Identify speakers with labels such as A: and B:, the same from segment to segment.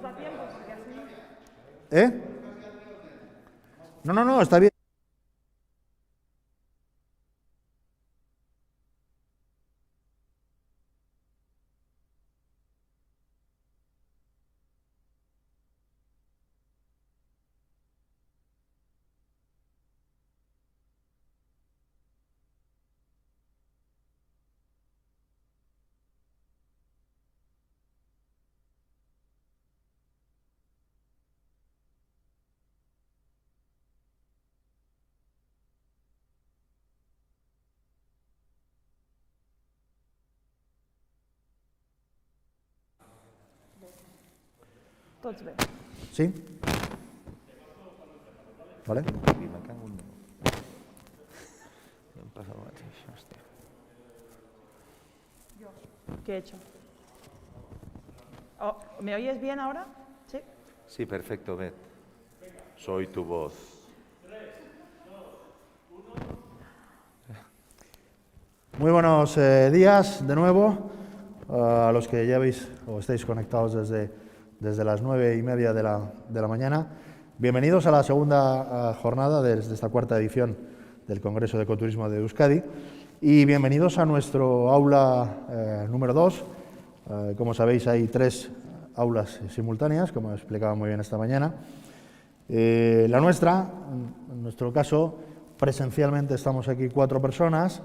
A: nos da tiempo, porque así...
B: ¿Eh? No, está bien.
A: Tots bé.
B: ¿Sí? ¿Vale?
A: ¿Qué he hecho? Oh, ¿me oyes bien ahora? Sí.
C: Sí, perfecto, Beth. Soy tu voz.
B: Muy buenos días de nuevo a los que ya veis o estáis conectados desde las 9:30 de la mañana. Bienvenidos a la segunda jornada de esta cuarta edición del Congreso de Ecoturismo de Euskadi y bienvenidos a nuestro aula número 2. Como sabéis, hay 3 aulas simultáneas, como explicaba muy bien esta mañana. La nuestra, en nuestro caso, presencialmente estamos aquí 4 personas,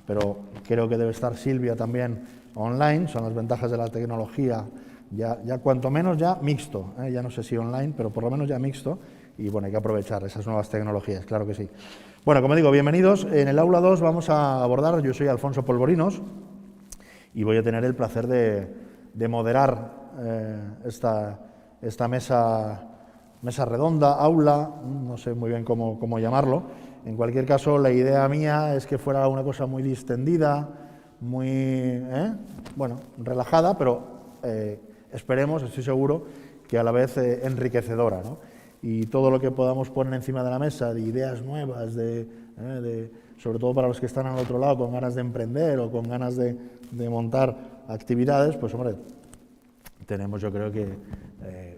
B: pero creo que debe estar Silvia también online. Son las ventajas de la tecnología, ya cuanto menos ya mixto, ya no sé si online, pero por lo menos ya mixto, y bueno, hay que aprovechar esas nuevas tecnologías, claro que sí. Bueno, como digo, bienvenidos. En el aula 2 vamos a abordar, yo soy Alfonso Polvorinos, y voy a tener el placer de moderar esta mesa redonda, aula, no sé muy bien cómo llamarlo. En cualquier caso, la idea mía es que fuera una cosa muy distendida, muy relajada, pero esperemos, estoy seguro, que a la vez enriquecedora, ¿no? Y todo lo que podamos poner encima de la mesa de ideas nuevas, sobre todo para los que están al otro lado con ganas de emprender o con ganas de montar actividades, pues hombre, tenemos yo creo que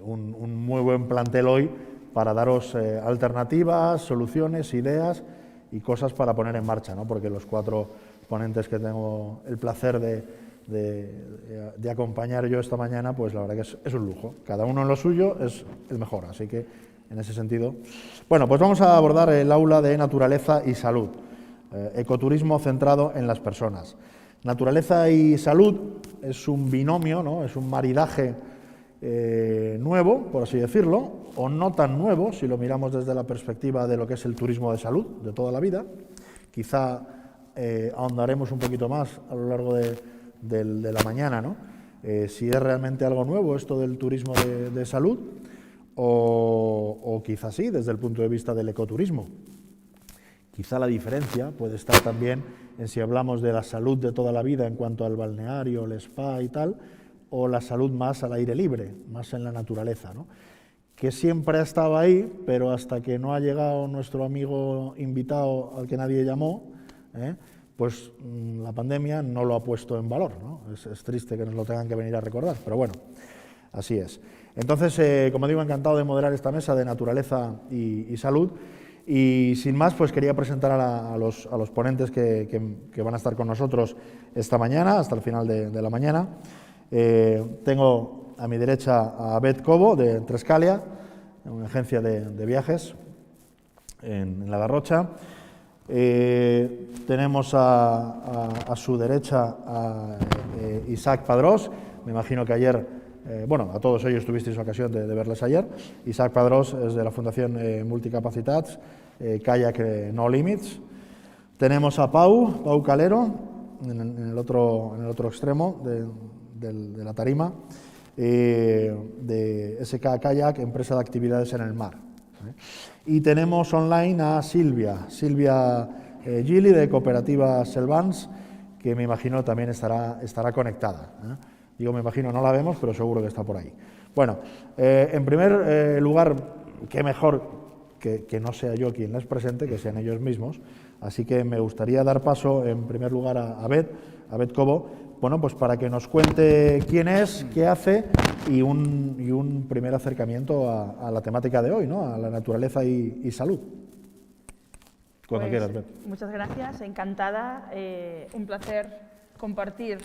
B: un muy buen plantel hoy para daros alternativas, soluciones, ideas y cosas para poner en marcha, ¿no? Porque los 4 ponentes que tengo el placer de acompañar yo esta mañana, pues la verdad que es un lujo. Cada uno en lo suyo es el mejor, así que en ese sentido. Bueno, pues vamos a abordar el aula de naturaleza y salud, ecoturismo centrado en las personas. Naturaleza y salud es un binomio, ¿no? Es un maridaje nuevo, por así decirlo, o no tan nuevo, si lo miramos desde la perspectiva de lo que es el turismo de salud de toda la vida. Quizá ahondaremos un poquito más a lo largo de la mañana, ¿no? Si es realmente algo nuevo esto del turismo de salud, o quizá sí, desde el punto de vista del ecoturismo. Quizá la diferencia puede estar también en si hablamos de la salud de toda la vida en cuanto al balneario, el spa y tal, o la salud más al aire libre, más en la naturaleza, ¿no? Que siempre ha estado ahí, pero hasta que no ha llegado nuestro amigo invitado al que nadie llamó, pues la pandemia no lo ha puesto en valor, ¿no? Es triste que nos lo tengan que venir a recordar, pero bueno, así es. Entonces, como digo, encantado de moderar esta mesa de naturaleza y salud. Y sin más, pues quería presentar a los ponentes que van a estar con nosotros esta mañana, hasta el final de la mañana. Tengo a mi derecha a Beth Cobo, de Trescalia, una agencia de viajes en La Garrocha. Tenemos a su derecha a Isaac Padrós. Me imagino que ayer, a todos ellos tuvisteis ocasión de verles ayer. Isaac Padrós es de la Fundación Multicapacitats, Kayak No Limits. Tenemos a Pau Calero, en el otro extremo de la tarima, de SK Kayak, empresa de actividades en el mar. Y tenemos online a Silvia Gili, de Cooperativa Selvans, que me imagino también estará conectada. Digo, me imagino, no la vemos, pero seguro que está por ahí. Bueno, en primer lugar, qué mejor que no sea yo quien les presente, que sean ellos mismos. Así que me gustaría dar paso, en primer lugar, a Beth Cobo, bueno, pues para que nos cuente quién es, qué hace y un primer acercamiento a la temática de hoy, ¿no? A la naturaleza y salud. Cuando
A: Pues,
B: quieras, Bet.
A: muchas gracias, encantada. Un placer compartir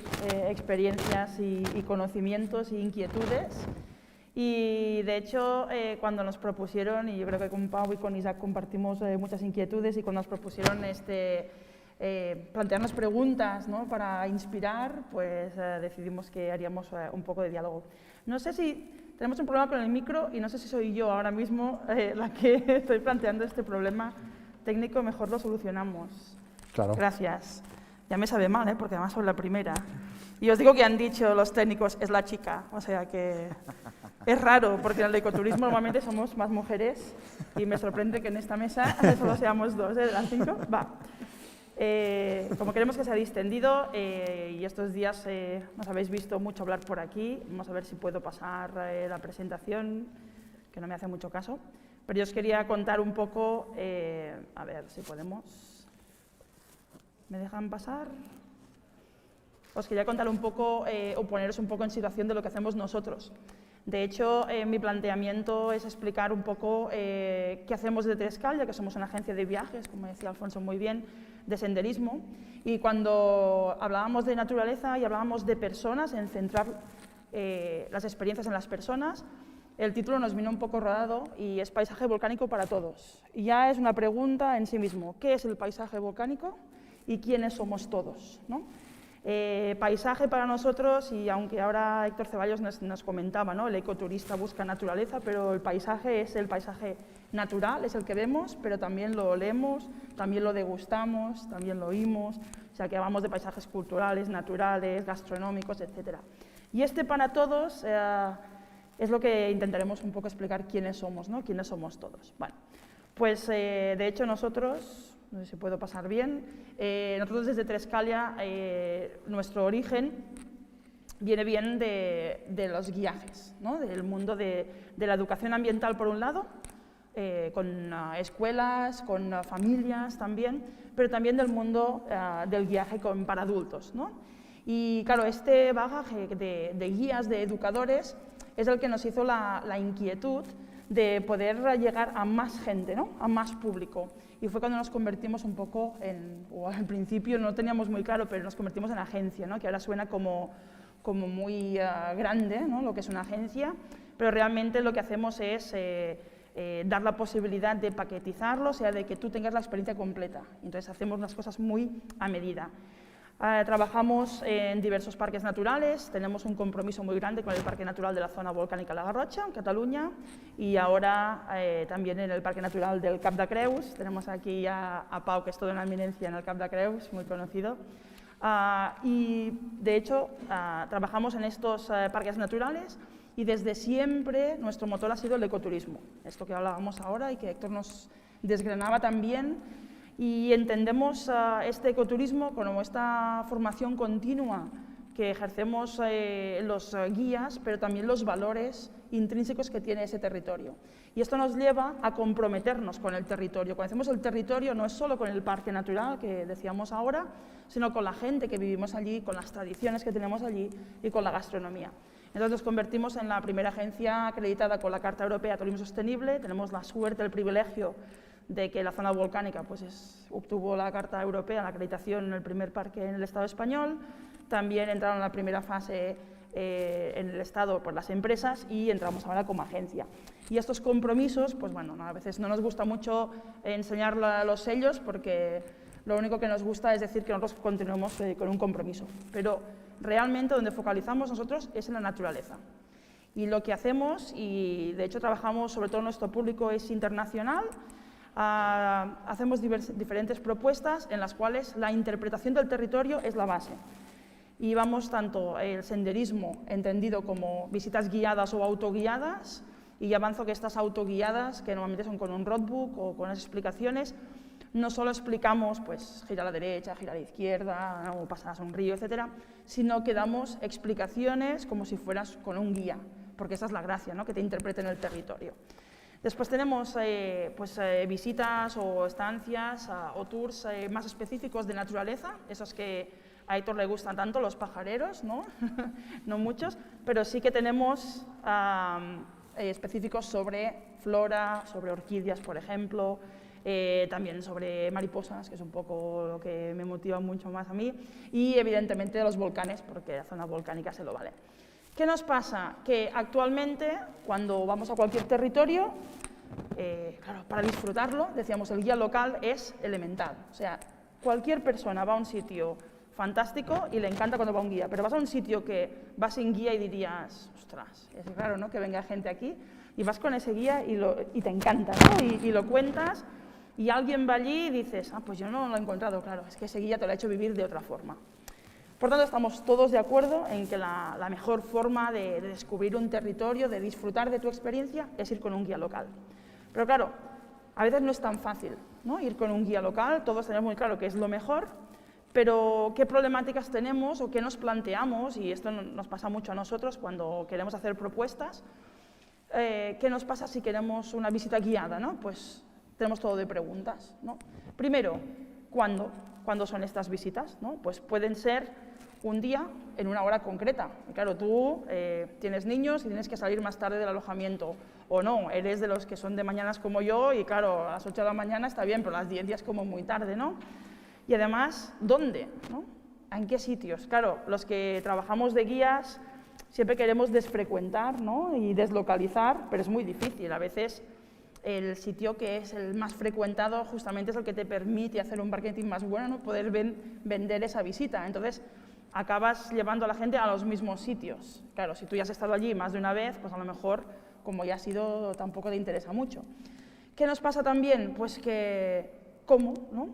A: experiencias y conocimientos y inquietudes. Y de hecho, cuando nos propusieron, y yo creo que con Pau y con Isaac compartimos muchas inquietudes, y cuando nos propusieron plantearnos preguntas, ¿no?, para inspirar, pues decidimos que haríamos un poco de diálogo. No sé si tenemos un problema con el micro y no sé si soy yo ahora mismo la que estoy planteando este problema técnico, mejor lo solucionamos.
B: Claro.
A: Gracias. Ya me sabe mal, porque además soy la primera. Y os digo que han dicho los técnicos, es la chica, o sea que es raro, porque en el ecoturismo normalmente somos más mujeres y me sorprende que en esta mesa solo seamos dos, de las 5. Va. Como queremos que sea distendido y estos días nos habéis visto mucho hablar por aquí, vamos a ver si puedo pasar la presentación, que no me hace mucho caso, pero yo os quería contar un poco, a ver si podemos. ¿Me dejan pasar? Os quería contar un poco o poneros un poco en situación de lo que hacemos nosotros. De hecho, mi planteamiento es explicar un poco qué hacemos de Trescal, ya que somos una agencia de viajes, como decía Alfonso muy bien, de senderismo. Y cuando hablábamos de naturaleza y hablábamos de personas, en centrar las experiencias en las personas, el título nos vino un poco rodado y es paisaje volcánico para todos. Y ya es una pregunta en sí mismo, ¿qué es el paisaje volcánico y quiénes somos todos, ¿no? Paisaje para nosotros, y aunque ahora Héctor Ceballos nos comentaba, ¿no?, el ecoturista busca naturaleza, pero el paisaje es el paisaje natural, es el que vemos, pero también lo olemos, también lo degustamos, también lo oímos, o sea que hablamos de paisajes culturales, naturales, gastronómicos, etc. Y para todos es lo que intentaremos un poco explicar quiénes somos, ¿no?, quiénes somos todos. Bueno, pues de hecho nosotros, no sé si puedo pasar bien, nosotros desde Trescalia, nuestro origen viene bien de los guiajes, ¿no?, del mundo de la educación ambiental por un lado, con escuelas, con familias también, pero también del mundo del guiaje para adultos, ¿no? Y claro, este bagaje de guías, de educadores, es el que nos hizo la inquietud de poder llegar a más gente, ¿no?, a más público. Y fue cuando nos convertimos un poco o al principio no teníamos muy claro, pero nos convertimos en agencia, ¿no?, que ahora suena como muy grande, ¿no?, lo que es una agencia, pero realmente lo que hacemos es dar la posibilidad de paquetizarlo, o sea, de que tú tengas la experiencia completa. Entonces hacemos las cosas muy a medida. Trabajamos en diversos parques naturales, tenemos un compromiso muy grande con el Parque Natural de la Zona Volcánica La Garrotxa, en Cataluña, y ahora también en el Parque Natural del Cap de Creus. Tenemos aquí a Pau, que es toda una eminencia en el Cap de Creus, muy conocido. Y de hecho, trabajamos en estos parques naturales y desde siempre nuestro motor ha sido el ecoturismo, esto que hablábamos ahora y que Héctor nos desgranaba también. Y entendemos este ecoturismo como esta formación continua que ejercemos los guías, pero también los valores intrínsecos que tiene ese territorio. Y esto nos lleva a comprometernos con el territorio. Cuando hacemos el territorio no es solo con el parque natural que decíamos ahora, sino con la gente que vivimos allí, con las tradiciones que tenemos allí y con la gastronomía. Entonces nos convertimos en la primera agencia acreditada con la Carta Europea de Turismo Sostenible. Tenemos la suerte, el privilegio de que la zona volcánica obtuvo la Carta Europea, la acreditación en el primer parque en el Estado español. También entraron en la primera fase en el Estado por las empresas y entramos ahora como agencia. Y estos compromisos, pues bueno, a veces no nos gusta mucho enseñar los sellos porque lo único que nos gusta es decir que nosotros continuemos con un compromiso. Pero realmente donde focalizamos nosotros es en la naturaleza. Y lo que hacemos, y de hecho trabajamos, sobre todo nuestro público es internacional, hacemos diferentes propuestas en las cuales la interpretación del territorio es la base. Y vamos tanto el senderismo, entendido como visitas guiadas o autoguiadas, y avanzo que estas autoguiadas, que normalmente son con un roadbook o con unas explicaciones, no solo explicamos, pues, gira a la derecha, gira a la izquierda, o pasas a un río, etcétera, sino que damos explicaciones como si fueras con un guía, porque esa es la gracia, ¿no?, que te interpreten el territorio. Después tenemos visitas o estancias o tours más específicos de naturaleza, esos que a Héctor le gustan tanto los pajareros, ¿no? No muchos, pero sí que tenemos específicos sobre flora, sobre orquídeas, por ejemplo, también sobre mariposas, que es un poco lo que me motiva mucho más a mí, y evidentemente los volcanes, porque la zona volcánica se lo vale. ¿Qué nos pasa? Que actualmente, cuando vamos a cualquier territorio, claro, para disfrutarlo, decíamos, el guía local es elemental. O sea, cualquier persona va a un sitio fantástico y le encanta cuando va a un guía, pero vas a un sitio que vas sin guía y dirías, ostras, es raro, ¿no?, que venga gente aquí, y vas con ese guía y te encanta, ¿no?, y lo cuentas, y alguien va allí y dices, ah, pues yo no lo he encontrado, claro, es que ese guía te lo ha hecho vivir de otra forma. Por tanto, estamos todos de acuerdo en que la mejor forma de descubrir un territorio, de disfrutar de tu experiencia, es ir con un guía local. Pero claro, a veces no es tan fácil, ¿no?, ir con un guía local, todos tenemos muy claro que es lo mejor, pero ¿qué problemáticas tenemos o qué nos planteamos? Y esto nos pasa mucho a nosotros cuando queremos hacer propuestas. ¿Qué nos pasa si queremos una visita guiada, ¿no? Pues tenemos todo de preguntas, ¿no? Primero, ¿cuándo son estas visitas, ¿no? Pues pueden ser un día en una hora concreta. Y claro, tú tienes niños y tienes que salir más tarde del alojamiento, o no, eres de los que son de mañanas como yo y claro, a las 8 de la mañana está bien, pero a las 10 ya es como muy tarde, ¿no? Y además, ¿dónde?, ¿no? ¿En qué sitios? Claro, los que trabajamos de guías siempre queremos desfrecuentar, ¿no?, y deslocalizar, pero es muy difícil. A veces el sitio que es el más frecuentado justamente es el que te permite hacer un marketing más bueno, ¿no?, poder vender esa visita. Entonces, acabas llevando a la gente a los mismos sitios. Claro, si tú ya has estado allí más de una vez, pues a lo mejor, como ya has ido, tampoco te interesa mucho. ¿Qué nos pasa también? Pues que, ¿cómo?, ¿no?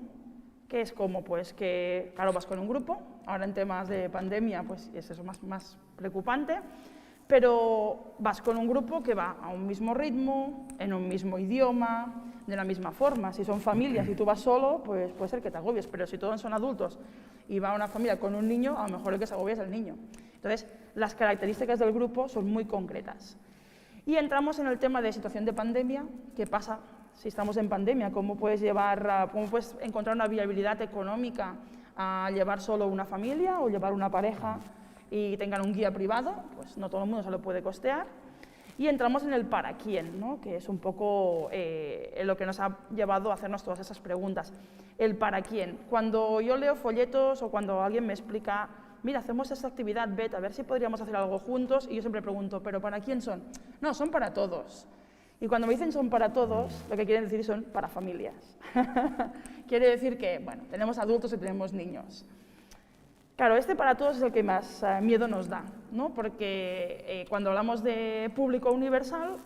A: ¿Qué es cómo? Pues que, claro, vas con un grupo, ahora en temas de pandemia pues es eso más preocupante, pero vas con un grupo que va a un mismo ritmo, en un mismo idioma, de la misma forma. Si son familias y tú vas solo, pues puede ser que te agobies, pero si todos son adultos y va una familia con un niño, a lo mejor el que se agobia es el niño. Entonces, las características del grupo son muy concretas. Y entramos en el tema de situación de pandemia. ¿Qué pasa si estamos en pandemia? ¿Cómo puedes encontrar una viabilidad económica a llevar solo una familia o llevar una pareja y tengan un guía privado? Pues no todo el mundo se lo puede costear. Y entramos en el para quién, ¿no?, que es un poco lo que nos ha llevado a hacernos todas esas preguntas. El para quién. Cuando yo leo folletos o cuando alguien me explica, mira, hacemos esta actividad, a ver si podríamos hacer algo juntos, y yo siempre pregunto, ¿pero para quién son? No, son para todos. Y cuando me dicen son para todos, lo que quieren decir son para familias. Quiere decir que, bueno, tenemos adultos y tenemos niños. Claro, este para todos es el que más miedo nos da, ¿no? Porque cuando hablamos de público universal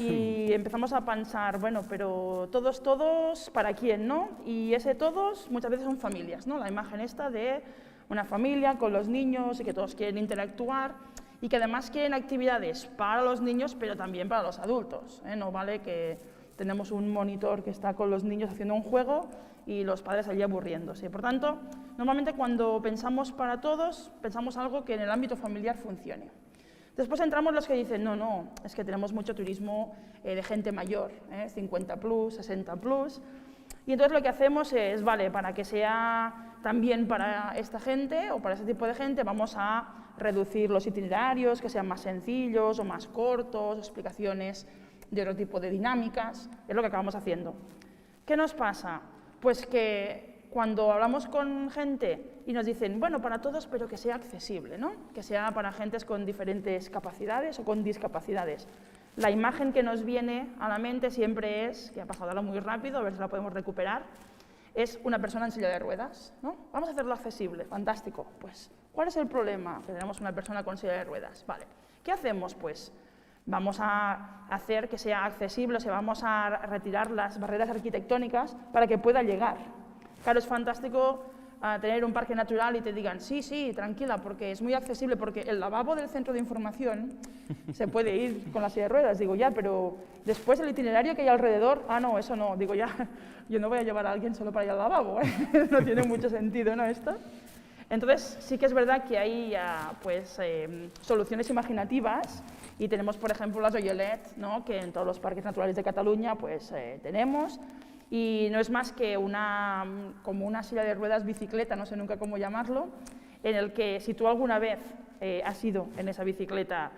A: y empezamos a pensar, bueno, pero todos, ¿para quién, no? Y ese todos muchas veces son familias, ¿no? La imagen esta de una familia con los niños y que todos quieren interactuar y que además quieren actividades para los niños, pero también para los adultos, ¿eh? No vale que tenemos un monitor que está con los niños haciendo un juego y los padres allí aburriéndose. Por tanto, normalmente cuando pensamos para todos, pensamos algo que en el ámbito familiar funcione. Después entramos los que dicen, no, es que tenemos mucho turismo de gente mayor, 50 plus, 60 plus, y entonces lo que hacemos es, vale, para que sea también para esta gente o para ese tipo de gente, vamos a reducir los itinerarios, que sean más sencillos o más cortos, explicaciones de otro tipo de dinámicas, es lo que acabamos haciendo. ¿Qué nos pasa? Pues que cuando hablamos con gente y nos dicen, bueno, para todos, pero que sea accesible, ¿no? Que sea para gentes con diferentes capacidades o con discapacidades. La imagen que nos viene a la mente siempre es, que ha pasado ahora muy rápido, a ver si la podemos recuperar, es una persona en silla de ruedas, ¿no? Vamos a hacerlo accesible, fantástico. Pues, ¿cuál es el problema? Que tenemos una persona con silla de ruedas. Vale, ¿qué hacemos? Pues vamos a hacer que sea accesible, o sea, vamos a retirar las barreras arquitectónicas para que pueda llegar. Claro, es fantástico tener un parque natural y te digan, sí, tranquila, porque es muy accesible, porque el lavabo del centro de información se puede ir con la silla de ruedas. Digo, ya, pero después el itinerario que hay alrededor, no, eso no. Digo, ya, yo no voy a llevar a alguien solo para ir al lavabo, ¿eh? No tiene mucho sentido, ¿no, esto? Entonces, sí que es verdad que hay soluciones imaginativas y tenemos, por ejemplo, las Oyolet, ¿no?, que en todos los parques naturales de Cataluña pues, tenemos, y no es más que como una silla de ruedas bicicleta, no sé nunca cómo llamarlo, en el que si tú alguna vez has ido en esa bicicleta,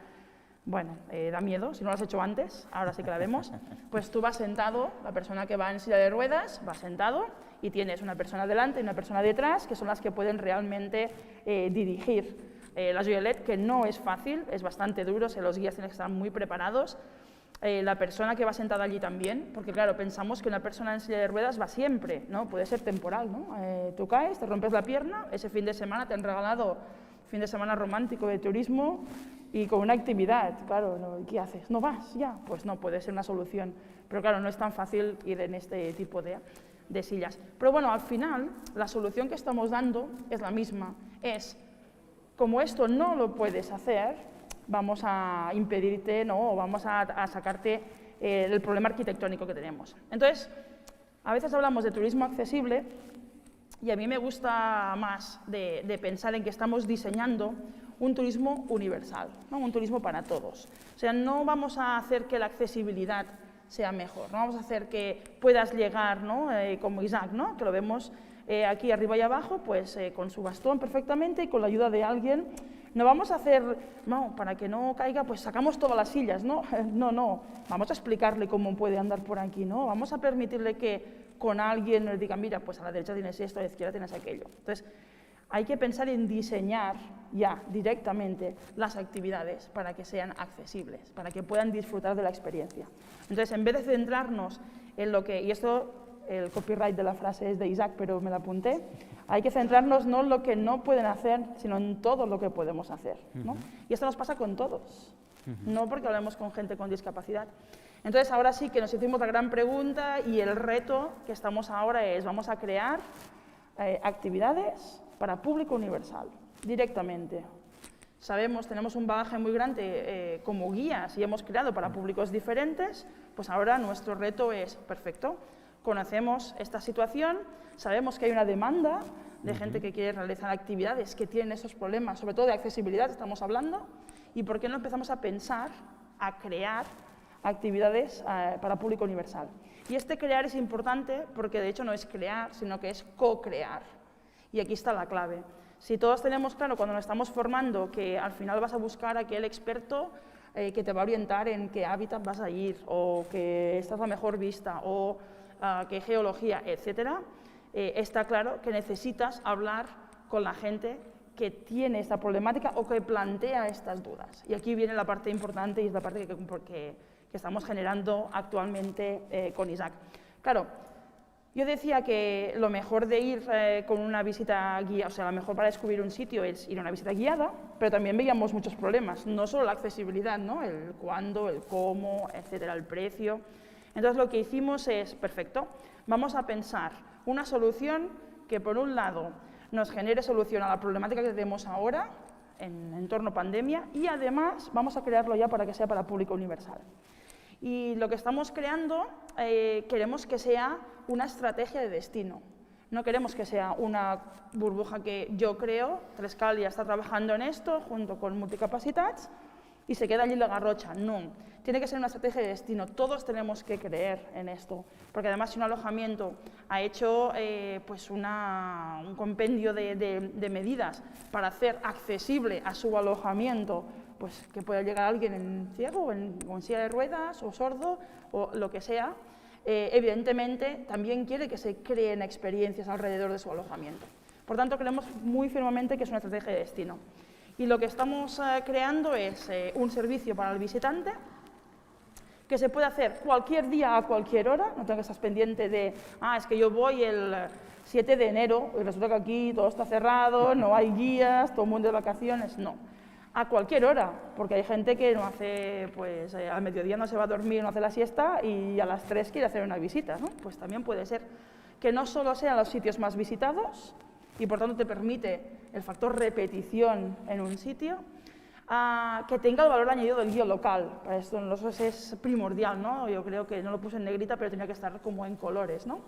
A: bueno, da miedo, si no lo has hecho antes, ahora sí que la vemos, pues tú vas sentado, la persona que va en silla de ruedas va sentado y tienes una persona delante y una persona detrás, que son las que pueden realmente dirigir la Joyelet, que no es fácil, es bastante duro, los guías tienen que estar muy preparados. La persona que va sentada allí también, porque claro, pensamos que una persona en silla de ruedas va siempre, ¿no? Puede ser temporal, ¿no? Tú caes, te rompes la pierna, ese fin de semana te han regalado fin de semana romántico de turismo y con una actividad, claro, ¿no? ¿Qué haces? ¿No vas ya? Pues no, puede ser una solución, pero claro, no es tan fácil ir en este tipo de sillas. Pero bueno, al final, la solución que estamos dando es la misma, es, como esto no lo puedes hacer, vamos a impedirte, ¿no? O vamos a sacarte el problema arquitectónico que tenemos. Entonces, a veces hablamos de turismo accesible y a mí me gusta más de pensar en que estamos diseñando un turismo universal, ¿no? Un turismo para todos. O sea, no vamos a hacer que la accesibilidad sea mejor, no vamos a hacer que puedas llegar, ¿no? Como Isaac, ¿no? Que lo vemos aquí arriba y abajo, pues con su bastón perfectamente y con la ayuda de alguien. No vamos a hacer, no, para que no caiga, pues sacamos todas las sillas, ¿no? No, vamos a explicarle cómo puede andar por aquí, ¿no? Vamos a permitirle que con alguien nos diga, mira, pues a la derecha tienes esto, a la izquierda tienes aquello. Entonces, hay que pensar en diseñar ya directamente las actividades para que sean accesibles, para que puedan disfrutar de la experiencia. Entonces, en vez de centrarnos en lo que, y esto, el copyright de la frase es de Isaac, pero me la apunté, hay que centrarnos no en lo que no pueden hacer, sino en todo lo que podemos hacer, ¿no? Y esto nos pasa con todos, no porque hablemos con gente con discapacidad. Entonces, ahora sí que nos hicimos la gran pregunta y el reto que estamos ahora es, vamos a crear actividades para público universal, directamente. Sabemos, tenemos un bagaje muy grande como guías y hemos creado para públicos diferentes, pues ahora nuestro reto es, perfecto, conocemos esta situación, sabemos que hay una demanda de gente que quiere realizar actividades que tienen esos problemas, sobre todo de accesibilidad estamos hablando, y por qué no empezamos a pensar, a crear actividades para público universal. Y este crear es importante porque de hecho no es crear, sino que es co-crear. Y aquí está la clave. Si todos tenemos claro cuando nos estamos formando que al final vas a buscar a aquel experto que te va a orientar en qué hábitat vas a ir, o que esta es la mejor vista, o qué geología, etcétera, está claro que necesitas hablar con la gente que tiene esta problemática o que plantea estas dudas. Y aquí viene la parte importante y es la parte que estamos generando actualmente con Isaac. Claro, yo decía que lo mejor de ir con una visita guiada, o sea, lo mejor para descubrir un sitio es ir a una visita guiada, pero también veíamos muchos problemas, no solo la accesibilidad, ¿no? El cuándo, el cómo, etcétera, el precio. Entonces lo que hicimos es, perfecto, vamos a pensar una solución que por un lado nos genere solución a la problemática que tenemos ahora en entorno pandemia y además vamos a crearlo ya para que sea para público universal. Y lo que estamos creando queremos que sea una estrategia de destino. No queremos que sea una burbuja que yo creo, Trescal ya está trabajando en esto junto con Multicapacitats y se queda allí la Garrocha. No, tiene que ser una estrategia de destino. Todos tenemos que creer en esto, porque además si un alojamiento ha hecho pues un compendio de medidas para hacer accesible a su alojamiento, pues que pueda llegar alguien en ciego o en silla de ruedas o sordo o lo que sea, evidentemente también quiere que se creen experiencias alrededor de su alojamiento. Por tanto, creemos muy firmemente que es una estrategia de destino. Y lo que estamos creando es un servicio para el visitante que se puede hacer cualquier día a cualquier hora, no tengo que estar pendiente de, es que yo voy el 7 de enero y resulta que aquí todo está cerrado, no hay guías, todo el mundo de vacaciones, no. A cualquier hora, porque hay gente que no hace, pues al mediodía no se va a dormir, no hace la siesta y a las 3 quiere hacer una visita, ¿no? Pues también puede ser que no solo sean los sitios más visitados y por tanto te permite el factor repetición en un sitio, que tenga el valor añadido del guía local. Para esto nosotros es primordial, ¿no? Yo creo que no lo puse en negrita, pero tenía que estar como en colores, ¿no?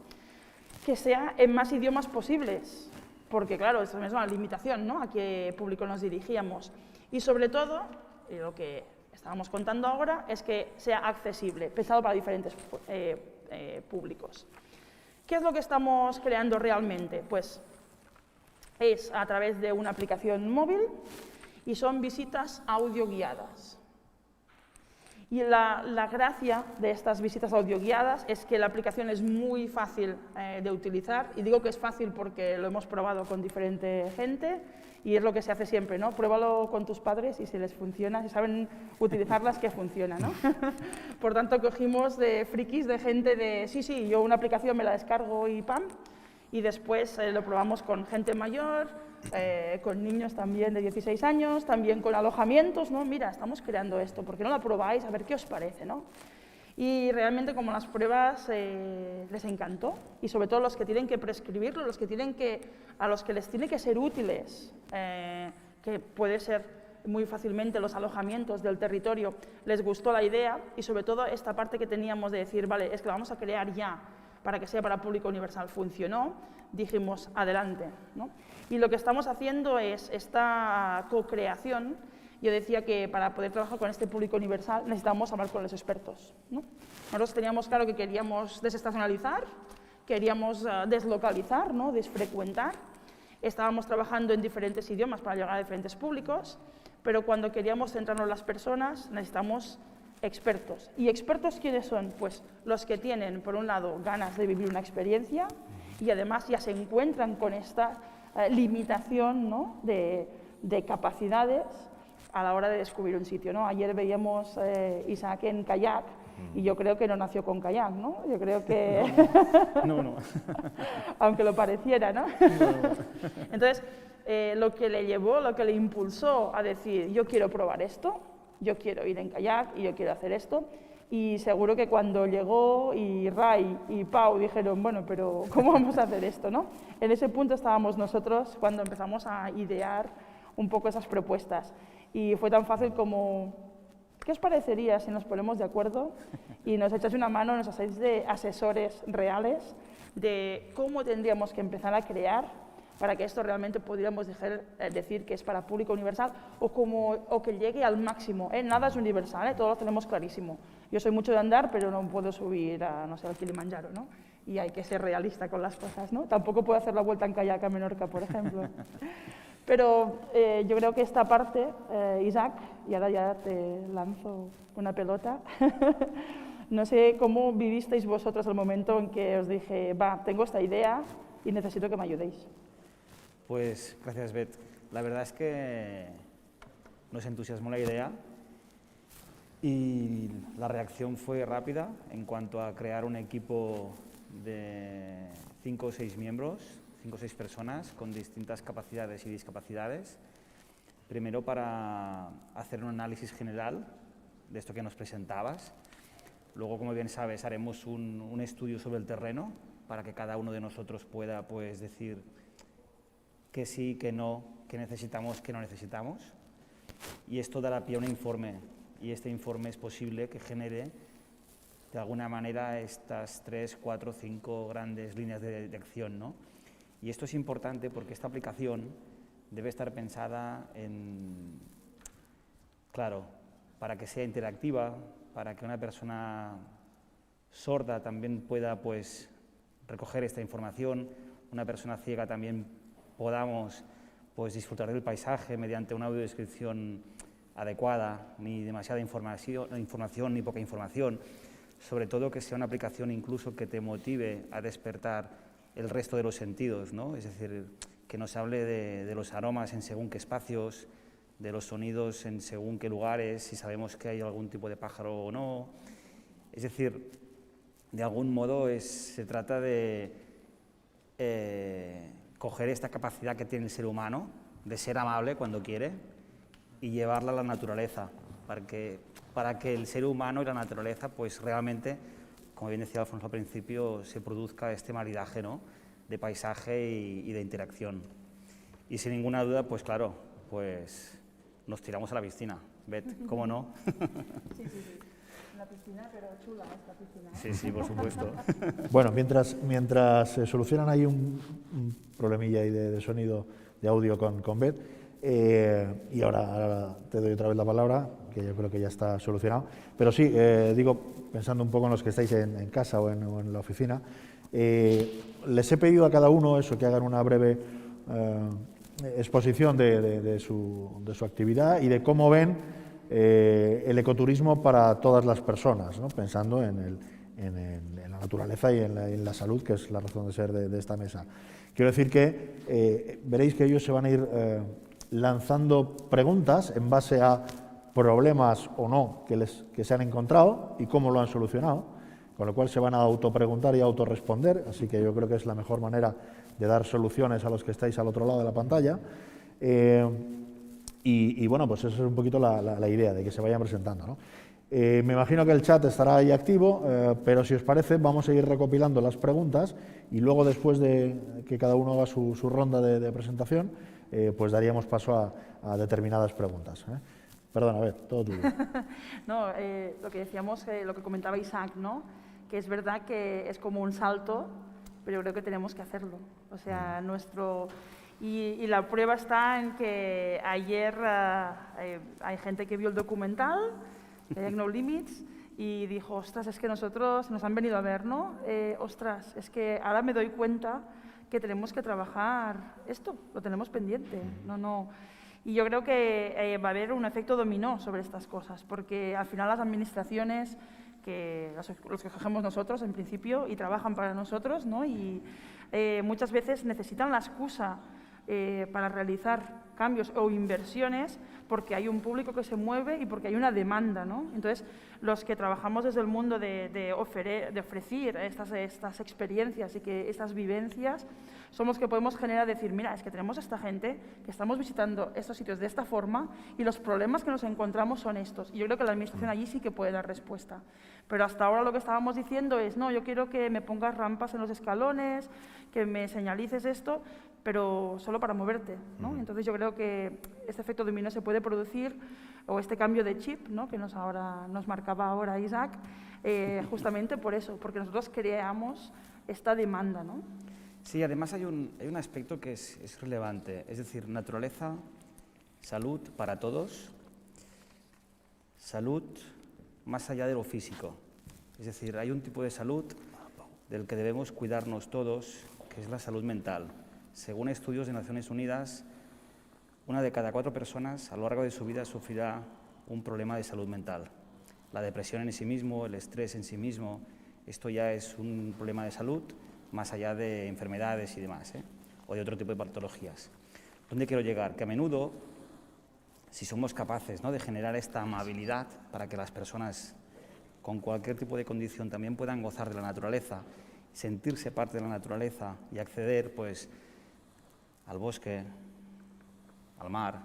A: Que sea en más idiomas posibles, porque claro, esto es una limitación, ¿no? A qué público nos dirigíamos. Y sobre todo, lo que estábamos contando ahora, es que sea accesible, pensado para diferentes públicos. ¿Qué es lo que estamos creando realmente? Pues es a través de una aplicación móvil y son visitas audio guiadas. Y la gracia de estas visitas audio guiadas es que la aplicación es muy fácil de utilizar, y digo que es fácil porque lo hemos probado con diferente gente y es lo que se hace siempre, ¿no? Pruébalo con tus padres y si les funciona, si saben utilizarlas, que funciona, ¿no? Por tanto, cogimos de frikis, de gente de, sí, yo una aplicación me la descargo y ¡pam! Y después lo probamos con gente mayor, con niños también de 16 años, también con alojamientos, ¿no? Mira, estamos creando esto, ¿por qué no la probáis? A ver qué os parece, ¿no? Y realmente como las pruebas les encantó, y sobre todo los que tienen que prescribirlo, a los que les tiene que ser útiles, que puede ser muy fácilmente los alojamientos del territorio, les gustó la idea, y sobre todo esta parte que teníamos de decir, vale, es que la vamos a crear ya, para que sea para público universal, funcionó, dijimos, adelante, ¿no? Y lo que estamos haciendo es esta co-creación. Yo decía que para poder trabajar con este público universal necesitamos hablar con los expertos, ¿no? Nosotros teníamos claro que queríamos desestacionalizar, queríamos deslocalizar, ¿no? Desfrecuentar. Estábamos trabajando en diferentes idiomas para llegar a diferentes públicos, pero cuando queríamos centrarnos en las personas necesitamos expertos. ¿Y expertos quiénes son? Pues los que tienen, por un lado, ganas de vivir una experiencia y además ya se encuentran con esta limitación, ¿no? de capacidades a la hora de descubrir un sitio, ¿no? Ayer veíamos Isaac en kayak y yo creo que no nació con kayak, ¿no? Yo creo que...
D: No.
A: Aunque lo pareciera, ¿no? Entonces, lo que le llevó, lo que le impulsó a decir, yo quiero probar esto, yo quiero ir en kayak y yo quiero hacer esto, y seguro que cuando llegó y Ray y Pau dijeron, bueno, pero ¿cómo vamos a hacer esto, no? En ese punto estábamos nosotros cuando empezamos a idear un poco esas propuestas. Y fue tan fácil como, ¿qué os parecería si nos ponemos de acuerdo y nos echáis una mano, nos hacéis de asesores reales de cómo tendríamos que empezar a crear para que esto realmente pudiéramos decir que es para público universal o que llegue al máximo, ¿eh? Nada es universal, todo lo tenemos clarísimo. Yo soy mucho de andar, pero no puedo subir a, no sé, al Kilimanjaro, ¿no? Y hay que ser realista con las cosas, ¿no? Tampoco puedo hacer la vuelta en kayak a Menorca, por ejemplo. Pero yo creo que esta parte, Isaac, y ahora ya te lanzo una pelota, no sé cómo vivisteis vosotros el momento en que os dije, va, tengo esta idea y necesito que me ayudéis.
D: Pues gracias, Beth. La verdad es que nos entusiasmó la idea y la reacción fue rápida en cuanto a crear un equipo de 5 o 6 miembros, 5 o 6 personas con distintas capacidades y discapacidades. Primero para hacer un análisis general de esto que nos presentabas. Luego, como bien sabes, haremos un estudio sobre el terreno para que cada uno de nosotros pueda pues, decir que sí, que no, que necesitamos, que no necesitamos. Y esto dará pie a un informe, y este informe es posible que genere de alguna manera estas 3, 4, 5 grandes líneas de acción, ¿no? Y esto es importante porque esta aplicación debe estar pensada claro, para que sea interactiva, para que una persona sorda también pueda pues, recoger esta información, una persona ciega también podamos pues, disfrutar del paisaje mediante una audiodescripción adecuada, ni demasiada información ni poca información, sobre todo que sea una aplicación incluso que te motive a despertar el resto de los sentidos, ¿no? Es decir, que nos hable de los aromas en según qué espacios, de los sonidos en según qué lugares, si sabemos que hay algún tipo de pájaro o no. Es decir, de algún modo se trata de coger esta capacidad que tiene el ser humano de ser amable cuando quiere y llevarla a la naturaleza, para que el ser humano y la naturaleza pues realmente, como bien decía Alfonso al principio, se produzca este maridaje, ¿no? De paisaje y de interacción. Y sin ninguna duda, pues claro, pues nos tiramos a la piscina. Beth, ¿cómo no?
A: Sí. La piscina, pero chula esta piscina, ¿eh?
D: Sí, por supuesto.
B: Bueno, mientras se solucionan ahí un problemilla ahí de sonido, de audio con Beth, y ahora te doy otra vez la palabra, que yo creo que ya está solucionado. Pero sí, digo, pensando un poco en los que estáis en casa o en la oficina, les he pedido a cada uno eso, que hagan una breve exposición de su actividad y de cómo ven el ecoturismo para todas las personas, ¿no? Pensando en la naturaleza y en la salud, que es la razón de ser de esta mesa. Quiero decir que veréis que ellos se van a ir lanzando preguntas en base a problemas o no que se han encontrado y cómo lo han solucionado, con lo cual se van a autopreguntar y autorresponder, así que yo creo que es la mejor manera de dar soluciones a los que estáis al otro lado de la pantalla. Y bueno, pues eso es un poquito la idea, de que se vayan presentando, ¿no? Me imagino que el chat estará ahí activo, pero si os parece vamos a ir recopilando las preguntas y luego, después de que cada uno haga su ronda de presentación, pues daríamos paso a determinadas preguntas, ¿eh? Perdona, a ver, todo tuyo.
A: No, lo que decíamos, lo que comentaba Isaac, ¿no? Que es verdad que es como un salto, pero yo creo que tenemos que hacerlo. O sea, y la prueba está en que ayer hay gente que vio el documental, No Limits, y dijo, ostras, es que nosotros nos han venido a ver, ¿no? Ostras, es que ahora me doy cuenta que tenemos que trabajar esto, lo tenemos pendiente. No. Y yo creo que va a haber un efecto dominó sobre estas cosas, porque al final las administraciones, los que cogemos nosotros en principio y trabajan para nosotros, ¿no? Y muchas veces necesitan la excusa para realizar cambios o inversiones porque hay un público que se mueve y porque hay una demanda, ¿no? Entonces, los que trabajamos desde el mundo de ofrecer estas experiencias y que estas vivencias, somos los que podemos generar, decir, mira, es que tenemos esta gente que estamos visitando estos sitios de esta forma y los problemas que nos encontramos son estos. Y yo creo que la administración allí sí que puede dar respuesta. Pero hasta ahora lo que estábamos diciendo es, no, yo quiero que me pongas rampas en los escalones, que me señalices esto, pero solo para moverte, ¿no? Entonces yo creo que este efecto dominó se puede producir, o este cambio de chip, ¿no? Que nos marcaba ahora Isaac, justamente por eso, porque nosotros creamos esta demanda, ¿no?
D: Sí, además hay un aspecto que es relevante, es decir, naturaleza, salud para todos, salud más allá de lo físico. Es decir, hay un tipo de salud del que debemos cuidarnos todos, que es la salud mental. Según estudios de Naciones Unidas, 1 de cada 4 personas a lo largo de su vida sufrirá un problema de salud mental. La depresión en sí mismo, el estrés en sí mismo, esto ya es un problema de salud, más allá de enfermedades y demás, o de otro tipo de patologías. ¿Dónde quiero llegar? Que a menudo, si somos capaces, ¿no?, de generar esta amabilidad para que las personas con cualquier tipo de condición también puedan gozar de la naturaleza, sentirse parte de la naturaleza y acceder, pues, al bosque, al mar,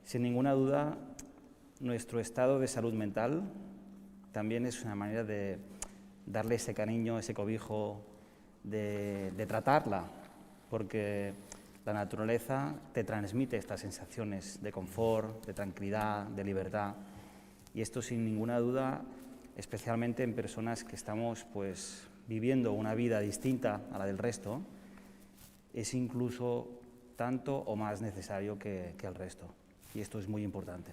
D: sin ninguna duda, nuestro estado de salud mental también es una manera de darle ese cariño, ese cobijo, de tratarla, porque la naturaleza te transmite estas sensaciones de confort, de tranquilidad, de libertad, y esto sin ninguna duda, especialmente en personas que estamos, pues, viviendo una vida distinta a la del resto, es incluso tanto o más necesario que el resto, y esto es muy importante.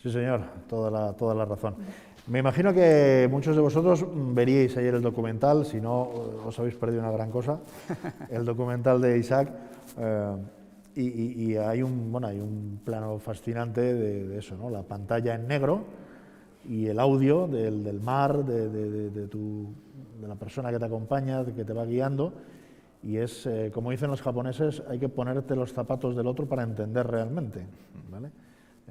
B: Sí, señor, toda la razón. Me imagino que muchos de vosotros veríais ayer el documental, si no os habéis perdido una gran cosa, el documental de Isaac, y hay un plano fascinante de eso, ¿no? La pantalla en negro y el audio del mar, de la persona que te acompaña, que te va guiando, y es, como dicen los japoneses, hay que ponerte los zapatos del otro para entender realmente, ¿vale?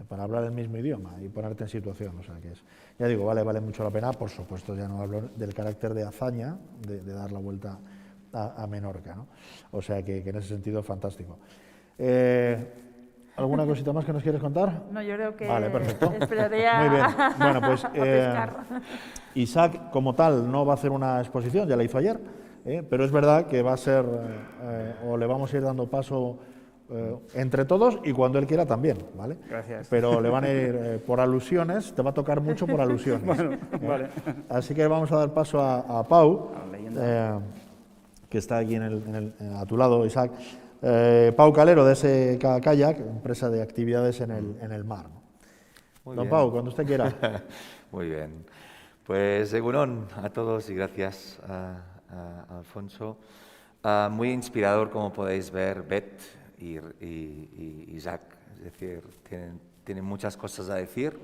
B: Para hablar el mismo idioma y ponerte en situación, o sea que es, ya digo, vale mucho la pena. Por supuesto, ya no hablo del carácter de hazaña de dar la vuelta a Menorca, ¿no? O sea que en ese sentido, fantástico. ¿Alguna cosita más que nos quieres contar?
A: No, yo creo que
B: vale, perfecto.
A: Esperaré a,
B: muy bien. Bueno, pues
A: a pescar.
B: Isaac, como tal, no va a hacer una exposición, ya la hizo ayer, pero es verdad que va a ser, o le vamos a ir dando paso entre todos y cuando él quiera también, ¿vale?
D: Gracias.
B: Pero le van a ir por alusiones, te va a tocar mucho por alusiones.
D: Bueno, vale.
B: Así que vamos a dar paso a Pau,
D: A la leyenda.
B: que está aquí a tu lado, Isaac. Pau Calero, de SK Kayak, empresa de actividades en el mar.
C: Muy
B: Don
C: bien.
B: Pau, cuando usted quiera.
C: Muy bien. Pues egunon a todos y gracias a Alfonso. Muy inspirador, como podéis ver, Beth y Isaac. Es decir, tienen muchas cosas a decir.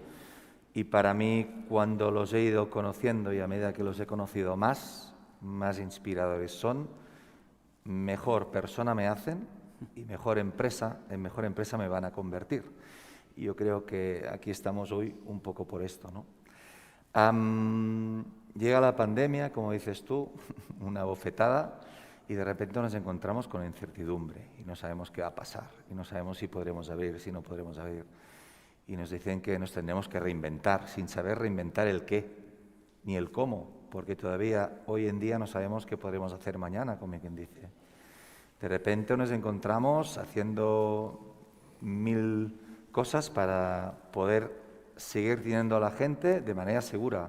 C: Y para mí, cuando los he ido conociendo y a medida que los he conocido más inspiradores son, mejor persona me hacen y en mejor empresa me van a convertir. Y yo creo que aquí estamos hoy un poco por esto, ¿no? Llega la pandemia, como dices tú, una bofetada, y de repente nos encontramos con incertidumbre y no sabemos qué va a pasar, y no sabemos si podremos abrir, si no podremos abrir. Y nos dicen que nos tendremos que reinventar, sin saber reinventar el qué, ni el cómo, porque todavía hoy en día no sabemos qué podremos hacer mañana, como quien dice. De repente nos encontramos haciendo 1000 cosas para poder seguir teniendo a la gente de manera segura.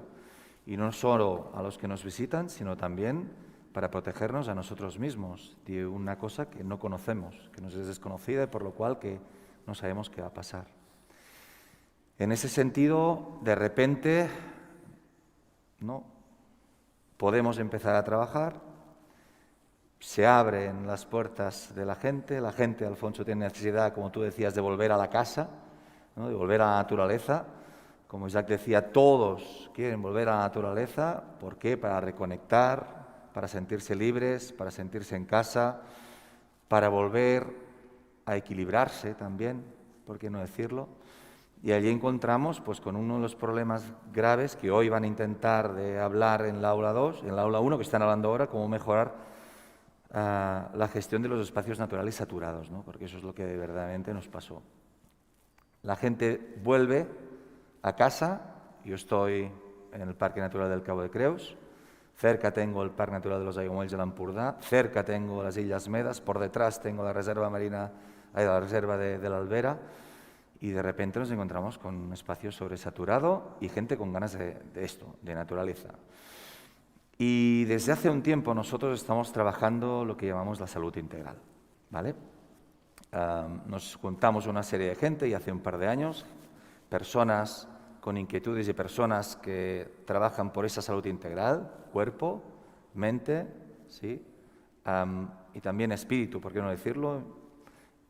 C: Y no solo a los que nos visitan, sino también para protegernos a nosotros mismos de una cosa que no conocemos, que nos es desconocida y por lo cual que no sabemos qué va a pasar. En ese sentido, de repente, ¿no?, podemos empezar a trabajar, se abren las puertas de la gente, Alfonso, tiene necesidad, como tú decías, de volver a la casa, ¿no?, de volver a la naturaleza. Como Isaac decía, todos quieren volver a la naturaleza. ¿Por qué? Para reconectar, para sentirse libres, para sentirse en casa, para volver a equilibrarse también, ¿por qué no decirlo? Y allí encontramos pues, con uno de los problemas graves que hoy van a intentar de hablar en la aula 2, en la aula 1, que están hablando ahora, cómo mejorar la gestión de los espacios naturales saturados, ¿no? Porque eso es lo que verdaderamente nos pasó. La gente vuelve a casa. Yo estoy en el Parque Natural del Cabo de Creus, cerca tengo el Parque Natural de los Aiguamolls de l'Empordà, cerca tengo las Illas Medes, por detrás tengo la reserva marina, la reserva de la Albera, y de repente nos encontramos con un espacio sobresaturado y gente con ganas de esto, de naturaleza. Y desde hace un tiempo nosotros estamos trabajando lo que llamamos la salud integral, ¿vale? Nos juntamos una serie de gente y hace un par de años, personas con inquietudes y personas que trabajan por esa salud integral, cuerpo, mente, ¿sí? Y también espíritu, ¿por qué no decirlo?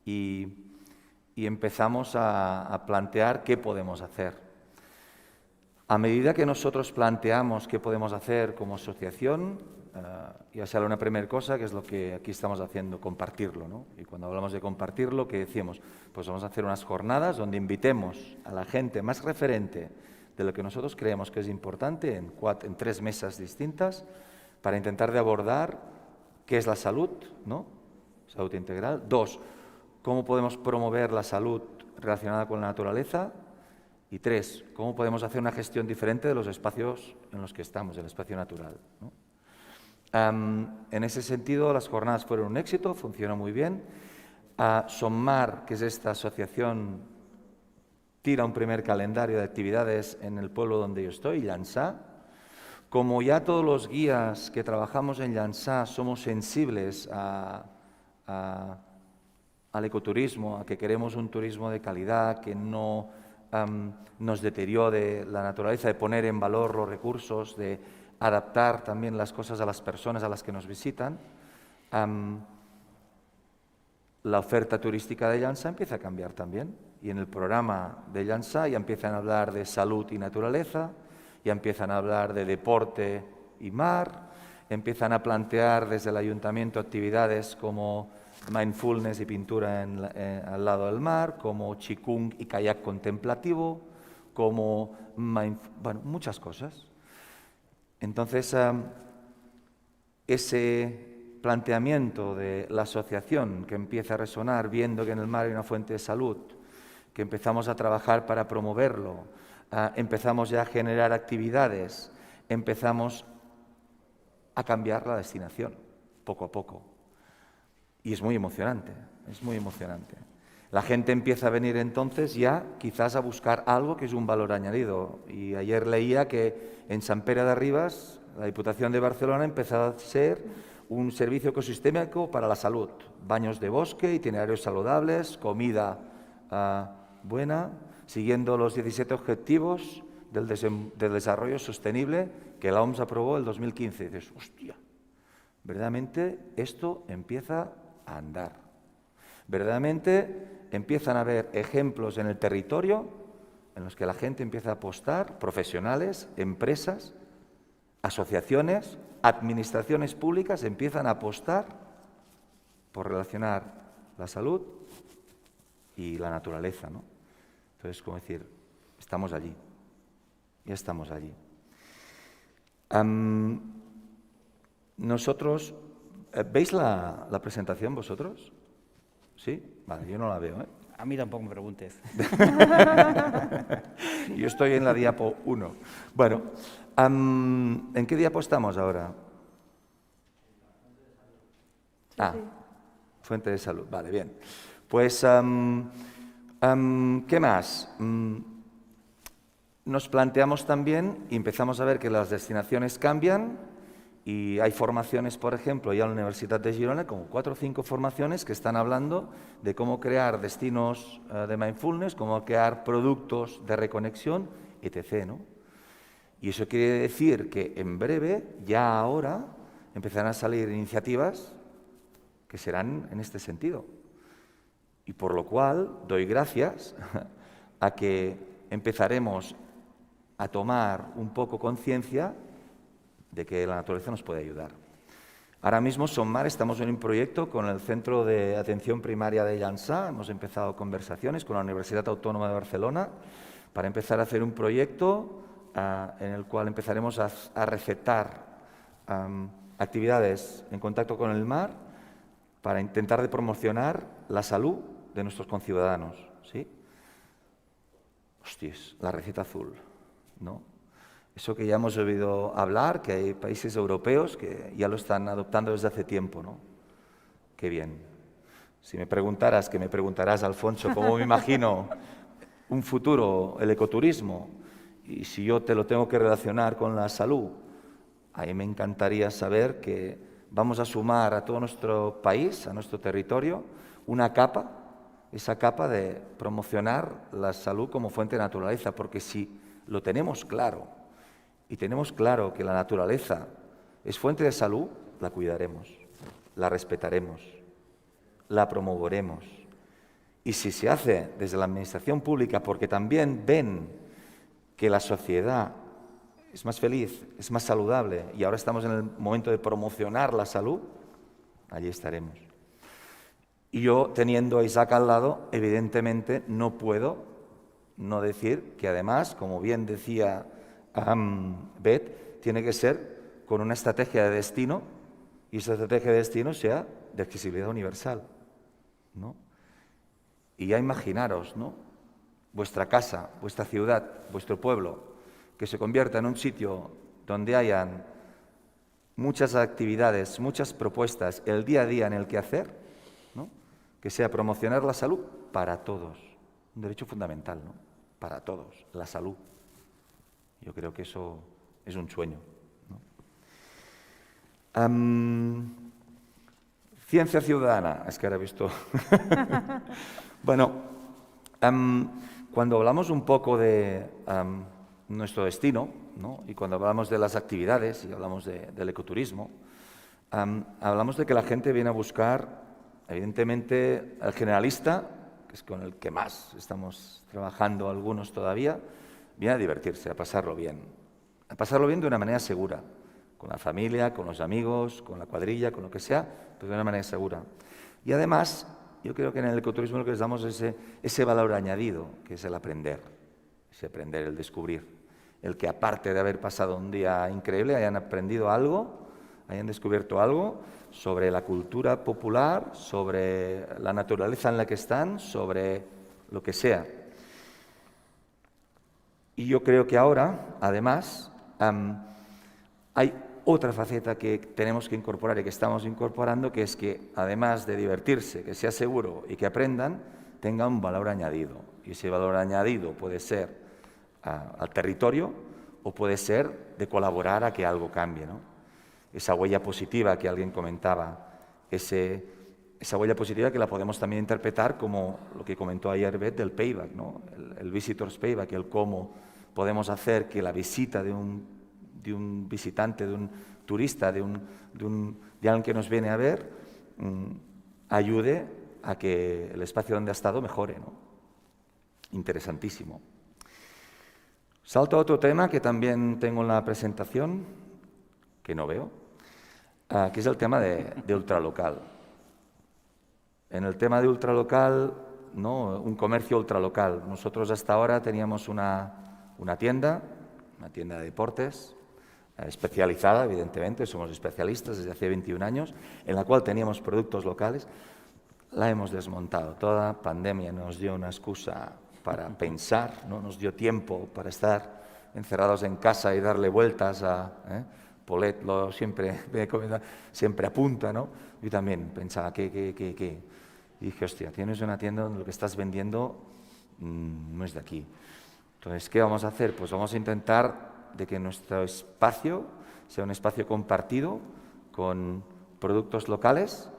C: Y empezamos a plantear qué podemos hacer. A medida que nosotros planteamos qué podemos hacer como asociación, ya sale una primera cosa, que es lo que aquí estamos haciendo, compartirlo, ¿no? Y cuando hablamos de compartirlo, ¿qué decimos? Pues vamos a hacer unas jornadas donde invitemos a la gente más referente de lo que nosotros creemos que es importante en 3 mesas distintas para intentar de abordar qué es la salud, ¿no? Salud integral. 2, cómo podemos promover la salud relacionada con la naturaleza. Y 3, cómo podemos hacer una gestión diferente de los espacios en los que estamos, el espacio natural, ¿no? En ese sentido, las jornadas fueron un éxito, funcionó muy bien. SOMMAR, que es esta asociación, tira un primer calendario de actividades en el pueblo donde yo estoy, Llançà. Como ya todos los guías que trabajamos en Llançà somos sensibles al ecoturismo, a que queremos un turismo de calidad, que no nos deteriore la naturaleza, de poner en valor los recursos, de adaptar también las cosas a las personas a las que nos visitan, la oferta turística de Llançà empieza a cambiar también. Y en el programa de Llançà ya empiezan a hablar de salud y naturaleza, ya empiezan a hablar de deporte y mar, empiezan a plantear desde el ayuntamiento actividades como mindfulness y pintura al lado del mar, como qigong y kayak contemplativo, como bueno, muchas cosas. Entonces, ese planteamiento de la asociación que empieza a resonar viendo que en el mar hay una fuente de salud, que empezamos a trabajar para promoverlo, empezamos ya a generar actividades, empezamos a cambiar la destinación poco a poco. Y es muy emocionante, es muy emocionante. La gente empieza a venir entonces ya quizás a buscar algo que es un valor añadido. Y ayer leía que en Sant Pere de Ribes, la Diputación de Barcelona empezó a ser un servicio ecosistémico para la salud. Baños de bosque, itinerarios saludables, comida buena, siguiendo los 17 objetivos del desarrollo sostenible que la OMS aprobó en el 2015. Y dices, hostia, verdaderamente esto empieza a andar. Verdaderamente empiezan a haber ejemplos en el territorio en los que la gente empieza a apostar, profesionales, empresas, asociaciones, administraciones públicas empiezan a apostar por relacionar la salud y la naturaleza, ¿no? Entonces, como decir, estamos allí, ya estamos allí. Nosotros, ¿veis la presentación vosotros? ¿Sí? Vale, yo no la veo, ¿eh?
D: A mí tampoco me preguntes.
C: Yo estoy en la diapo 1. Bueno, ¿en qué diapo estamos ahora? Fuente de salud. Vale, bien. Pues, ¿qué más? Nos planteamos también y empezamos a ver que las destinaciones cambian y hay formaciones, por ejemplo, ya en la Universidad de Girona, como 4 o 5 formaciones que están hablando de cómo crear destinos de mindfulness, cómo crear productos de reconexión, etc., ¿no? Y eso quiere decir que en breve, ya ahora, empezarán a salir iniciativas que serán en este sentido. Y por lo cual doy gracias a que empezaremos a tomar un poco conciencia de que la naturaleza nos puede ayudar. Ahora mismo, SONMAR, estamos en un proyecto con el Centro de Atención Primaria de Llançà. Hemos empezado conversaciones con la Universidad Autónoma de Barcelona para empezar a hacer un proyecto en el cual empezaremos a recetar actividades en contacto con el mar para intentar de promocionar la salud de nuestros conciudadanos, ¿sí? Hostias, la receta azul, ¿no? Eso que ya hemos oído hablar, que hay países europeos que ya lo están adoptando desde hace tiempo, ¿no? Qué bien. Si me preguntaras, que me preguntarás, Alfonso, cómo me imagino un futuro, el ecoturismo, y si yo te lo tengo que relacionar con la salud, a mí me encantaría saber que vamos a sumar a todo nuestro país, a nuestro territorio, una capa, esa capa de promocionar la salud como fuente de naturaleza, porque si lo tenemos claro, y tenemos claro que la naturaleza es fuente de salud, la cuidaremos, la respetaremos, la promoveremos. Y si se hace desde la administración pública, porque también ven que la sociedad es más feliz, es más saludable, y ahora estamos en el momento de promocionar la salud, allí estaremos. Y yo, teniendo a Isaac al lado, evidentemente no puedo no decir que además, como bien decía Beth, tiene que ser con una estrategia de destino, y esa estrategia de destino sea de accesibilidad universal, ¿no? Y ya imaginaros, ¿no? Vuestra casa, vuestra ciudad, vuestro pueblo, que se convierta en un sitio donde hayan muchas actividades, muchas propuestas, el día a día en el que hacer, ¿no? Que sea promocionar la salud para todos, un derecho fundamental, ¿no? Para todos, la salud. Yo creo que eso es un sueño, ¿no? Ciencia ciudadana, es que ahora he visto... Bueno, cuando hablamos un poco de nuestro destino, ¿no? Y cuando hablamos de las actividades y hablamos del ecoturismo, hablamos de que la gente viene a buscar, evidentemente, al generalista, que es con el que más estamos trabajando algunos todavía, viene a divertirse, a pasarlo bien de una manera segura, con la familia, con los amigos, con la cuadrilla, con lo que sea, pero de una manera segura. Y además, yo creo que en el ecoturismo lo que les damos es ese valor añadido, que es el aprender, el descubrir, el que aparte de haber pasado un día increíble, hayan aprendido algo, hayan descubierto algo sobre la cultura popular, sobre la naturaleza en la que están, sobre lo que sea. Y yo creo que ahora, además, hay otra faceta que tenemos que incorporar y que estamos incorporando, que es que, además de divertirse, que sea seguro y que aprendan, tenga un valor añadido. Y ese valor añadido puede ser al territorio o puede ser de colaborar a que algo cambie, ¿no? Esa huella positiva que alguien comentaba, esa huella positiva que la podemos también interpretar como lo que comentó ayer Beth del payback, ¿no? El visitor's payback, el cómo podemos hacer que la visita de un visitante, de un turista, de un de alguien que nos viene a ver ayude a que el espacio donde ha estado mejore, ¿no? Interesantísimo. Salto a otro tema que también tengo en la presentación, que no veo, que es el tema de ultralocal. En el tema de ultralocal, ¿no? Un comercio ultralocal. Nosotros hasta ahora teníamos una tienda de deportes, especializada, evidentemente, somos especialistas desde hace 21 años, en la cual teníamos productos locales. La hemos desmontado. Toda pandemia nos dio una excusa para pensar, ¿no? Nos dio tiempo para estar encerrados en casa y darle vueltas a... Polet siempre apunta, ¿no? Yo también pensaba, ¿qué? Y dije, hostia, tienes una tienda donde lo que estás vendiendo no es de aquí. Entonces, ¿qué vamos a hacer? Pues vamos a intentar de que nuestro espacio sea un espacio compartido con productos locales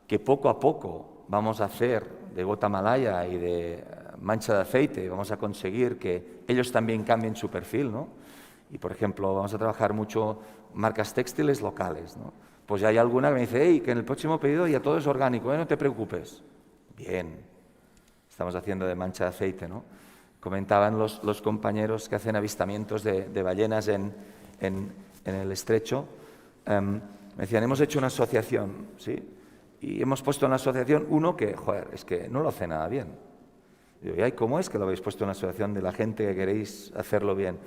C: que poco a poco vamos a hacer de gota malaya y de mancha de aceite, vamos a conseguir que ellos también cambien su perfil, ¿no? Y, por ejemplo, vamos a trabajar mucho marcas textiles locales, ¿no? Pues ya hay alguna que me dice, hey, que en el próximo pedido ya todo es orgánico, no te preocupes. Bien, estamos haciendo de mancha de aceite, ¿no? Comentaban los compañeros que hacen avistamientos de ballenas en el estrecho, me decían, hemos hecho una asociación, ¿sí? Y hemos puesto en la asociación uno que, joder, es que no lo hace nada bien. Digo, ¿y cómo es que lo habéis puesto en la asociación de la gente que queréis hacerlo bien?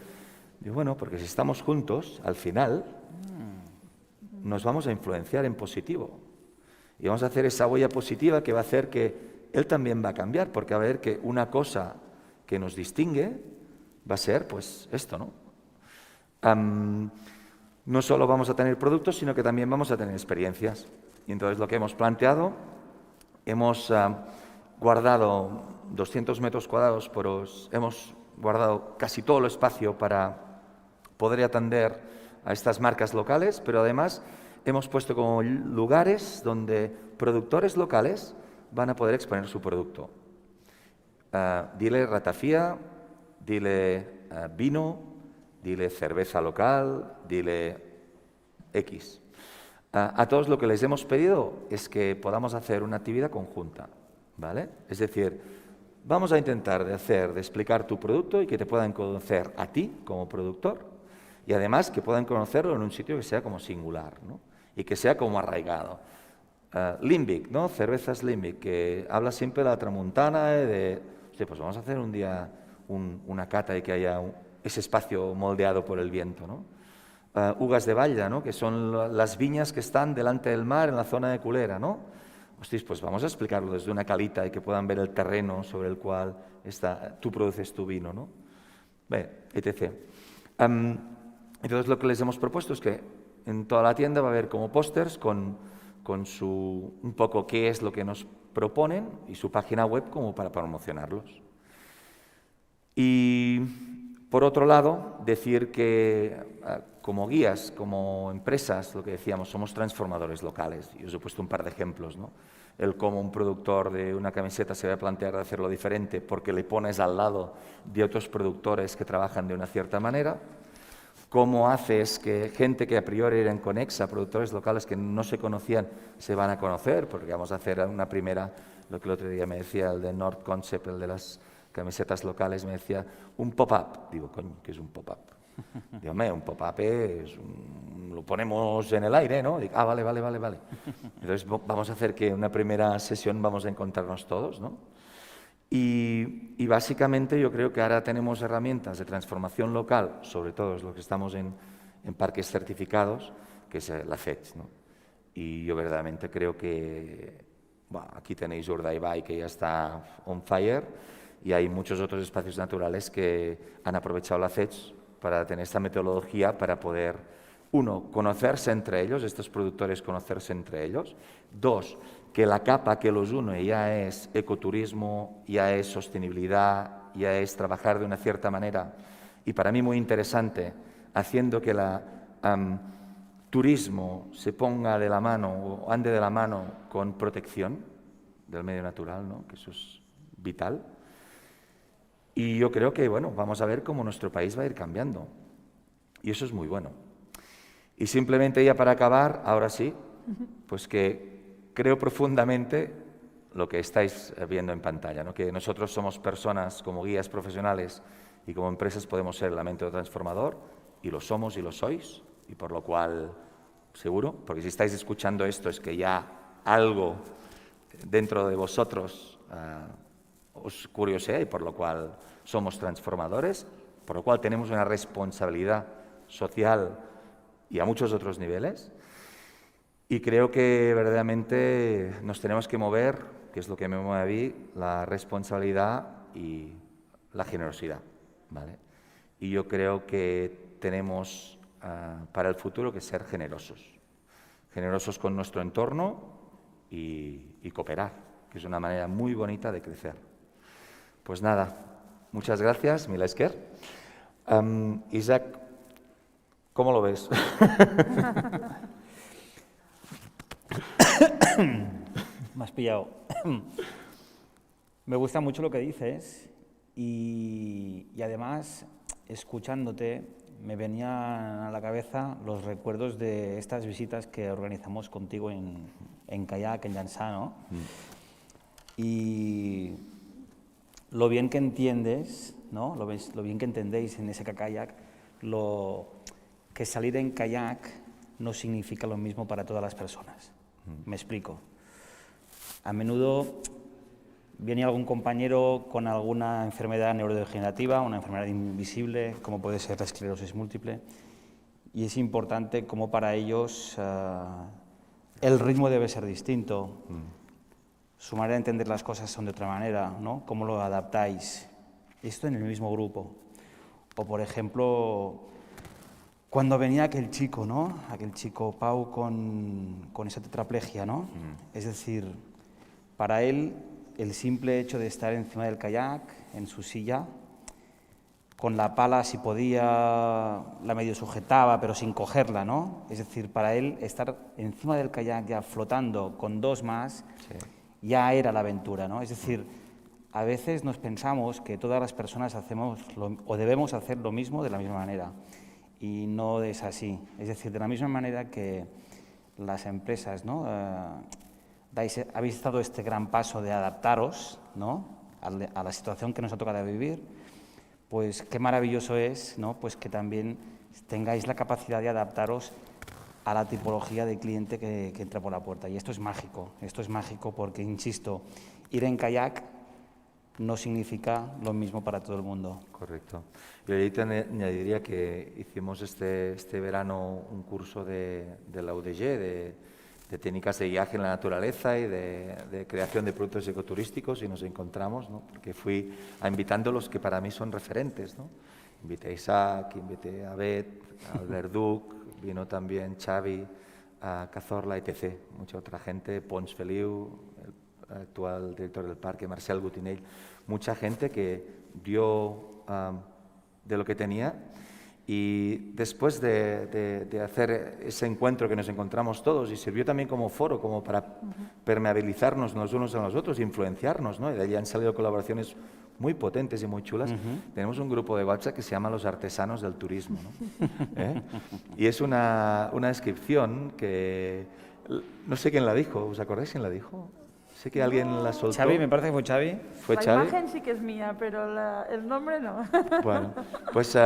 C: Digo, bueno, porque si estamos juntos, al final nos vamos a influenciar en positivo. Y vamos a hacer esa huella positiva que va a hacer que él también va a cambiar, porque va a ver que una cosa que nos distingue va a ser, pues, esto, ¿no? No solo vamos a tener productos, sino que también vamos a tener experiencias. Y entonces lo que hemos planteado, hemos guardado 200 metros cuadrados, hemos guardado casi todo el espacio para poder atender a estas marcas locales, pero además hemos puesto como lugares donde productores locales van a poder exponer su producto. Dile ratafía, dile vino, dile cerveza local, dile X. A todos lo que les hemos pedido es que podamos hacer una actividad conjunta, ¿vale? Es decir, vamos a intentar de explicar tu producto y que te puedan conocer a ti como productor y además que puedan conocerlo en un sitio que sea como singular, ¿no? Y que sea como arraigado. Limbic, ¿no? Cervezas Limbic, que habla siempre de la tramuntana, pues vamos a hacer un día una cata y que haya ese espacio moldeado por el viento, ¿no? Ugas de Valla, ¿no? Que son las viñas que están delante del mar en la zona de Culera, ¿no? Hostia, pues vamos a explicarlo desde una calita y que puedan ver el terreno sobre el cual tú produces tu vino, ¿no? Bé, etc. Entonces lo que les hemos propuesto es que en toda la tienda va a haber como pósters con un poco qué es lo que nos proponen y su página web como para promocionarlos. Y por otro lado, decir que como guías, como empresas, lo que decíamos, somos transformadores locales. Y os he puesto un par de ejemplos, ¿no? El cómo un productor de una camiseta se va a plantear de hacerlo diferente porque le pones al lado de otros productores que trabajan de una cierta manera. Cómo haces que gente que a priori era inconexa, productores locales que no se conocían, se van a conocer, porque vamos a hacer una primera, lo que el otro día me decía el de North Concept, el de las camisetas locales, me decía, un pop-up. Digo, coño, ¿qué es un pop-up? Digo, un pop-up es lo ponemos en el aire, ¿no? Digo, vale. Entonces vamos a hacer que en una primera sesión vamos a encontrarnos todos, ¿no? Y básicamente yo creo que ahora tenemos herramientas de transformación local, sobre todo los que estamos en parques certificados, que es la FETS, ¿no? Y yo verdaderamente creo que, bueno, aquí tenéis Urdaibai, que ya está on fire, y hay muchos otros espacios naturales que han aprovechado la FETS para tener esta metodología para poder, uno, conocerse entre ellos, estos productores conocerse entre ellos. Dos, que la capa que los une ya es ecoturismo, ya es sostenibilidad, ya es trabajar de una cierta manera. Y para mí muy interesante, haciendo que el turismo se ponga de la mano o ande de la mano con protección del medio natural, ¿no? Que eso es vital. Y yo creo que, bueno, vamos a ver cómo nuestro país va a ir cambiando. Y eso es muy bueno. Y simplemente ya para acabar, ahora sí, Pues que creo profundamente lo que estáis viendo en pantalla, ¿no? Que nosotros somos personas como guías profesionales y como empresas podemos ser el elemento transformador, y lo somos y lo sois, y por lo cual, seguro, porque si estáis escuchando esto es que ya algo dentro de vosotros os curiosea y por lo cual somos transformadores, por lo cual tenemos una responsabilidad social y a muchos otros niveles. Y creo que verdaderamente nos tenemos que mover, que es lo que me mueve a mí, la responsabilidad y la generosidad, ¿vale? Y yo creo que tenemos para el futuro que ser generosos. Generosos con nuestro entorno y cooperar, que es una manera muy bonita de crecer. Pues nada, muchas gracias, Mila Esker. Isaac, ¿cómo lo ves?
D: Me has pillado. Me gusta mucho lo que dices y además, escuchándote, me venían a la cabeza los recuerdos de estas visitas que organizamos contigo en kayak, en Llançà, ¿no? Y lo bien que entiendes, ¿no? Lo bien que entendéis en ese kayak, que salir en kayak no significa lo mismo para todas las personas. Me explico. A menudo viene algún compañero con alguna enfermedad neurodegenerativa, una enfermedad invisible, como puede ser la esclerosis múltiple, y es importante como para ellos el ritmo debe ser distinto, su manera de entender las cosas son de otra manera, ¿no? ¿Cómo lo adaptáis? Esto en el mismo grupo. O, por ejemplo, cuando venía aquel chico, ¿no? Aquel chico Pau con esa tetraplegia, ¿no? Es decir, para él el simple hecho de estar encima del kayak, en su silla, con la pala si podía, la medio sujetaba, pero sin cogerla, ¿no? Es decir, para él estar encima del kayak ya flotando con dos más, ya era la aventura, ¿no? Es decir, a veces nos pensamos que todas las personas hacemos o debemos hacer lo mismo de la misma manera. Y no es así. Es decir, de la misma manera que las empresas, ¿no? Habéis dado este gran paso de adaptaros, ¿no? a la situación que nos ha tocado vivir, pues qué maravilloso es, ¿no? Pues que también tengáis la capacidad de adaptaros a la tipología de cliente que entra por la puerta. Y esto es mágico porque, insisto, ir en kayak no significa lo mismo para todo el mundo.
C: Correcto. Yo ahí te añadiría que hicimos este verano un curso de la UDG, de técnicas de guiaje en la naturaleza y de creación de productos ecoturísticos, y nos encontramos, ¿no? Porque fui invitando a los que para mí son referentes, ¿no? Invité a Isaac, invité a Bet, a Albert Duc, vino también Xavi, a Cazorla, etc. Mucha otra gente, Pons Feliu, el actual director del parque, Marcel Gutinell, mucha gente que dio de lo que tenía. Y después de hacer ese encuentro que nos encontramos todos, y sirvió también como foro, como para permeabilizarnos los unos a los otros, influenciarnos, ¿no? Y de allí han salido colaboraciones muy potentes y muy chulas. Tenemos un grupo de WhatsApp que se llama Los Artesanos del Turismo, ¿no? Y es una descripción que no sé quién la dijo. ¿Os acordáis quién la dijo? Sé que alguien la soltó.
D: Xavi, me parece que fue Xavi.
C: ¿Fue
A: la
C: Xavi?
A: imagen sí que es mía, pero el nombre no.
C: Bueno, pues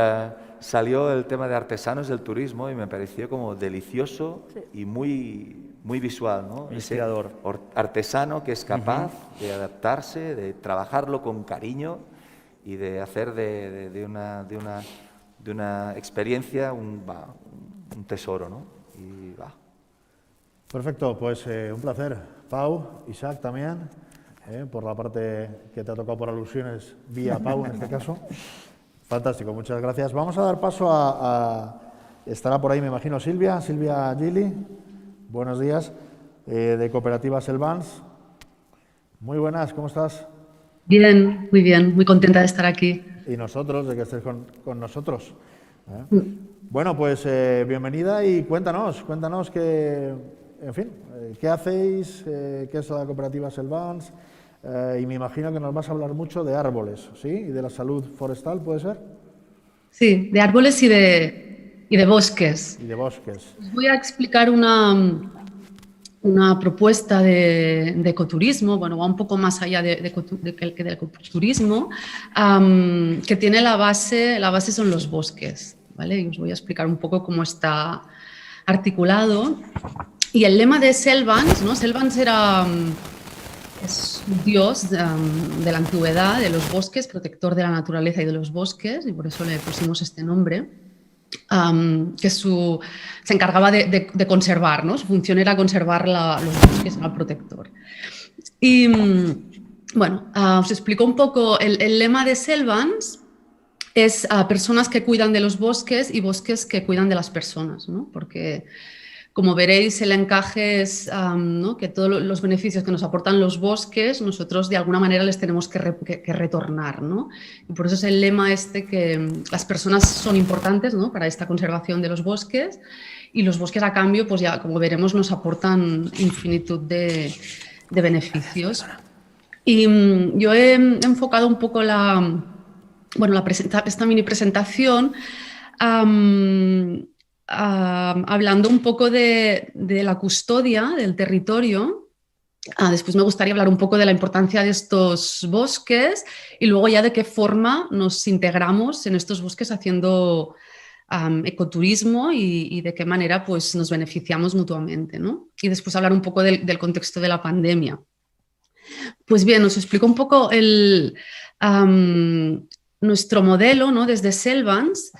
C: salió el tema de artesanos del turismo y me pareció como delicioso y muy visual, ¿no?
D: Inspirador.
C: Ese artesano que es capaz de adaptarse, de trabajarlo con cariño y de hacer de una experiencia un tesoro, ¿no? Y va.
B: Perfecto, pues un placer. Pau, Isaac también, por la parte que te ha tocado por alusiones, vía Pau en este caso. Fantástico, muchas gracias. Vamos a dar paso estará por ahí, me imagino, Silvia Gili. Buenos días, de Cooperativa Selvans. Muy buenas, ¿cómo estás?
E: Bien, muy contenta de estar aquí.
B: Y nosotros, de que estés con nosotros. Bueno, pues bienvenida y cuéntanos qué, en fin, qué hacéis, qué es la Cooperativa Selvans, y me imagino que nos vas a hablar mucho de árboles, ¿sí? Y de la salud forestal, ¿puede ser?
E: Sí, de árboles y de bosques.
B: Y de bosques.
E: Os voy a explicar una una propuesta de ecoturismo, bueno, va un poco más allá del ecoturismo, que tiene la base son los bosques, ¿vale? Y os voy a explicar un poco cómo está articulado. Y el lema de Selvans, ¿no? Selvans es un dios de la antigüedad, de los bosques, protector de la naturaleza y de los bosques, y por eso le pusimos este nombre. Que se encargaba de conservar, ¿no? Su función era conservar los bosques, era el protector. Y bueno, os explico un poco, el lema de Selvans es personas que cuidan de los bosques y bosques que cuidan de las personas, ¿no? Porque, como veréis, el encaje es ¿no? que todos los beneficios que nos aportan los bosques, nosotros de alguna manera les tenemos que retornar, ¿no? Y por eso es el lema que las personas son importantes, ¿no? Para esta conservación de los bosques, y los bosques a cambio, pues ya como veremos, nos aportan infinitud de beneficios. Y yo he enfocado un poco esta mini presentación hablando un poco de la custodia del territorio. Después me gustaría hablar un poco de la importancia de estos bosques y luego ya de qué forma nos integramos en estos bosques haciendo ecoturismo y de qué manera pues, nos beneficiamos mutuamente, ¿no? Y después hablar un poco del contexto de la pandemia. Pues bien, os explico un poco nuestro modelo, ¿no? Desde Selvans.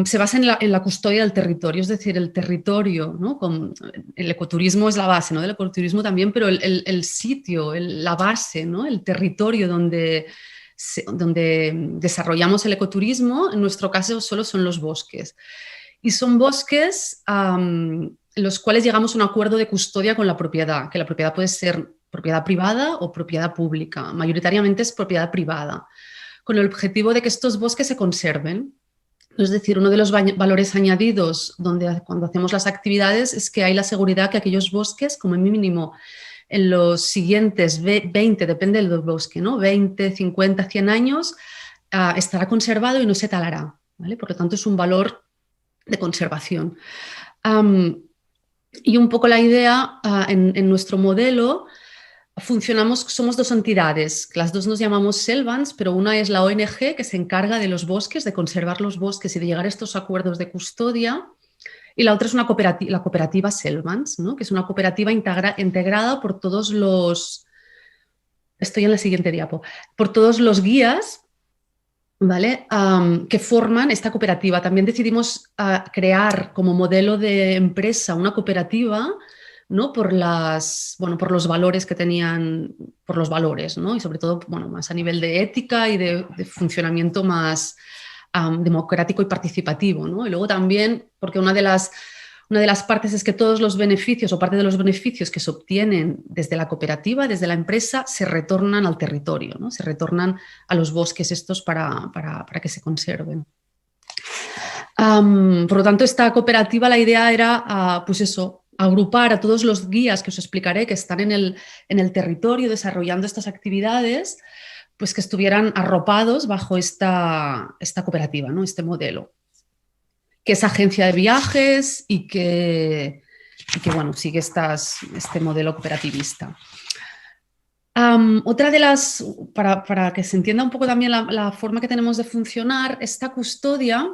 E: Se basa en la custodia del territorio, es decir, el territorio, ¿no? El ecoturismo es la base, ¿no? Del ecoturismo también, pero el sitio, la base, ¿no? El territorio donde desarrollamos el ecoturismo, en nuestro caso solo son los bosques. Y son bosques en los cuales llegamos a un acuerdo de custodia con la propiedad, que la propiedad puede ser propiedad privada o propiedad pública. Mayoritariamente es propiedad privada, con el objetivo de que estos bosques se conserven. Es decir, uno de los valores añadidos cuando hacemos las actividades es que hay la seguridad que aquellos bosques, como mínimo en los siguientes 20, depende del bosque, ¿no? 20, 50, 100 años, estará conservado y no se talará, ¿vale? Por lo tanto, es un valor de conservación. Y un poco la idea en nuestro modelo, somos dos entidades, las dos nos llamamos Selvans, pero una es la ONG que se encarga de los bosques, de conservar los bosques y de llegar a estos acuerdos de custodia, y la otra es la cooperativa Selvans, ¿no? Que es una cooperativa integrada por todos los... Estoy en la siguiente diapo. Por todos los guías, ¿vale? Que forman esta cooperativa. También decidimos crear como modelo de empresa una cooperativa, ¿no? Por los valores que tenían, por los valores, ¿no? Y sobre todo, bueno, más a nivel de ética y de funcionamiento más democrático y participativo, ¿no? Y luego también, porque una de las partes es que todos los beneficios o parte de los beneficios que se obtienen desde la cooperativa, desde la empresa, se retornan al territorio, ¿no? Se retornan a los bosques estos para que se conserven. Por lo tanto, esta cooperativa, la idea era, pues eso, agrupar a todos los guías que os explicaré que están en el territorio desarrollando estas actividades, pues que estuvieran arropados bajo esta cooperativa, ¿no? Este modelo, que es agencia de viajes y que bueno, sigue este modelo cooperativista. Otra de las, para que se entienda un poco también la forma que tenemos de funcionar, esta custodia,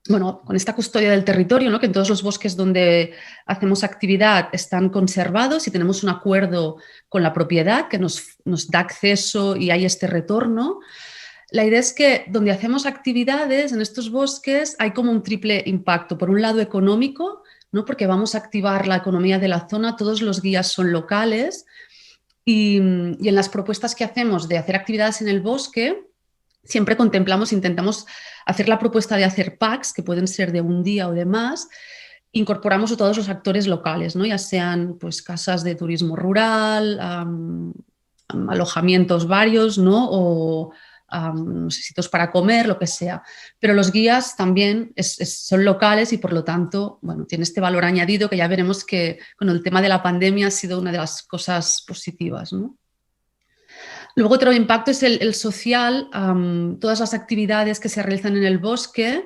E: bueno, con esta custodia del territorio, ¿no? Que en todos los bosques donde hacemos actividad están conservados y tenemos un acuerdo con la propiedad que nos da acceso y hay este retorno. La idea es que donde hacemos actividades en estos bosques hay como un triple impacto. Por un lado económico, ¿no? Porque vamos a activar la economía de la zona, todos los guías son locales y en las propuestas que hacemos de hacer actividades en el bosque siempre intentamos hacer la propuesta de hacer packs, que pueden ser de un día o de más. Incorporamos a todos los actores locales, ¿no? Ya sean pues, casas de turismo rural, alojamientos varios, ¿no? O sitios para comer, lo que sea. Pero los guías también son locales y por lo tanto, bueno, tiene este valor añadido que ya veremos que con el tema de la pandemia ha sido una de las cosas positivas, ¿no? Luego otro impacto es el social. Todas las actividades que se realizan en el bosque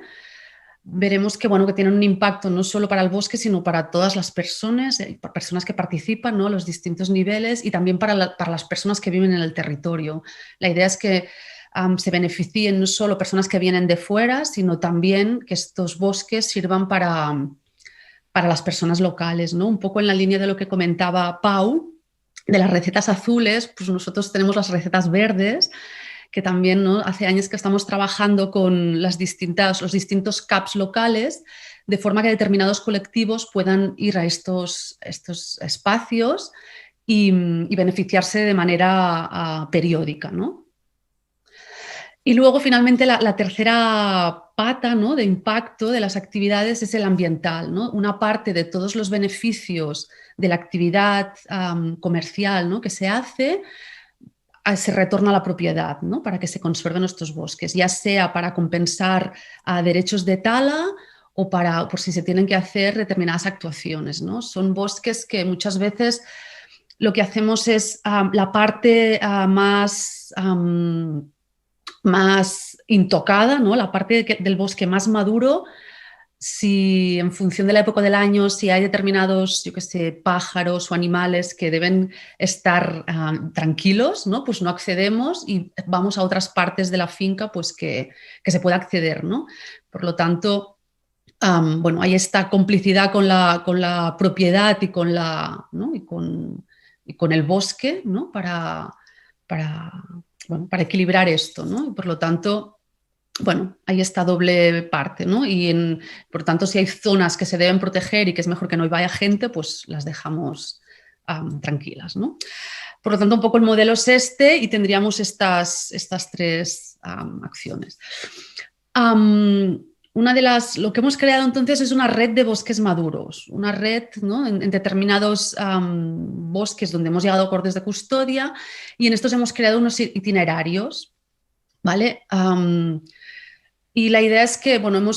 E: veremos que, bueno, que tienen un impacto no solo para el bosque, sino para todas las personas que participan, ¿no? Los distintos niveles y también para las personas que viven en el territorio. La idea es que se beneficien no solo personas que vienen de fuera, sino también que estos bosques sirvan para las personas locales, ¿no? Un poco en la línea de lo que comentaba Pau, de las recetas azules, pues nosotros tenemos las recetas verdes, que también, ¿no? Hace años que estamos trabajando con los distintos CAPs locales, de forma que determinados colectivos puedan ir a estos espacios y beneficiarse de manera periódica, ¿no? Y luego, finalmente, la tercera pata, ¿no?, de impacto de las actividades es el ambiental, ¿no? Una parte de todos los beneficios de la actividad comercial, ¿no?, que se hace, se retorna a la propiedad, ¿no?, para que se conserven estos bosques, ya sea para compensar derechos de tala o por si se tienen que hacer determinadas actuaciones, ¿no? Son bosques que muchas veces lo que hacemos es la parte más intocada, ¿no?, la parte del bosque más maduro. Si en función de la época del año, si hay determinados, yo qué sé, pájaros o animales que deben estar tranquilos, ¿no?, pues no accedemos y vamos a otras partes de la finca pues que se pueda acceder, ¿no? Por lo tanto, bueno, hay esta complicidad con la propiedad y con el bosque, ¿no?, para equilibrar esto, ¿no? Y por lo tanto, bueno, hay esta doble parte, ¿no? Y por tanto, si hay zonas que se deben proteger y que es mejor que no vaya gente, pues las dejamos tranquilas, ¿no? Por lo tanto, un poco el modelo es este y tendríamos estas tres acciones. Lo que hemos creado entonces es una red de bosques maduros, una red, ¿no?, en determinados bosques donde hemos llegado a acuerdos de custodia, y en estos hemos creado unos itinerarios, ¿vale? Y la idea es que, bueno,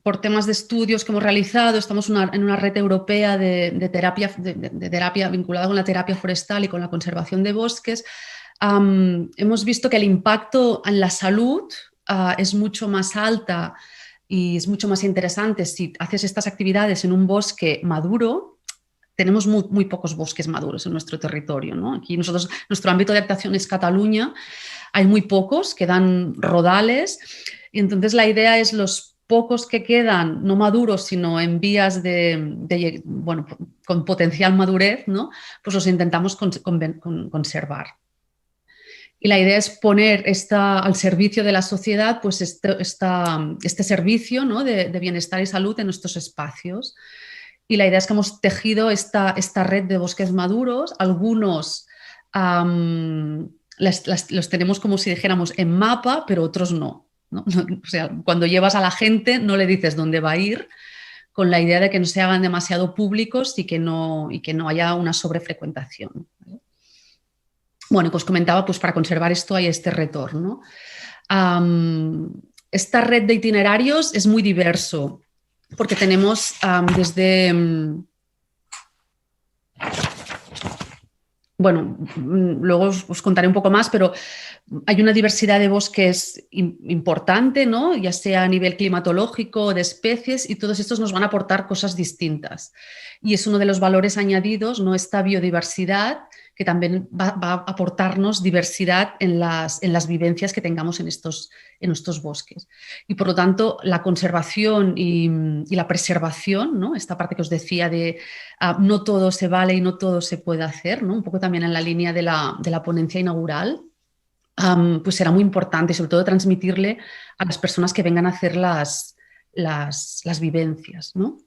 E: por temas de estudios que hemos realizado, estamos en una red europea de terapia vinculada con la terapia forestal y con la conservación de bosques. Hemos visto que el impacto en la salud es mucho más alta y es mucho más interesante si haces estas actividades en un bosque maduro. Tenemos muy pocos bosques maduros en nuestro territorio, ¿no? Aquí nuestro ámbito de actuación es Cataluña, hay muy pocos, quedan rodales, y entonces la idea es los pocos que quedan, no maduros, sino en vías bueno, con potencial madurez, ¿no?, pues los intentamos conservar. Y la idea es poner al servicio de la sociedad pues este servicio, ¿no?, de bienestar y salud en nuestros espacios. Y la idea es que hemos tejido esta red de bosques maduros. Algunos los tenemos como si dijéramos en mapa, pero otros no, ¿no? O sea, cuando llevas a la gente no le dices dónde va a ir, con la idea de que no se hagan demasiado públicos y que no haya una sobrefrecuentación, ¿vale? Bueno, pues comentaba, pues para conservar esto hay este retorno. Esta red de itinerarios es muy diverso, porque tenemos desde... Bueno, luego os contaré un poco más, pero hay una diversidad de bosques importante, ¿no?, ya sea a nivel climatológico, de especies, y todos estos nos van a aportar cosas distintas. Y es uno de los valores añadidos, ¿no?, esta biodiversidad, que también va a aportarnos diversidad en las vivencias que tengamos en estos bosques. Y por lo tanto, la conservación y la preservación, ¿no?, esta parte que os decía de no todo se vale y no todo se puede hacer, ¿no?, un poco también en la línea de la ponencia inaugural, pues será muy importante, sobre todo transmitirle a las personas que vengan a hacer las vivencias, ¿no?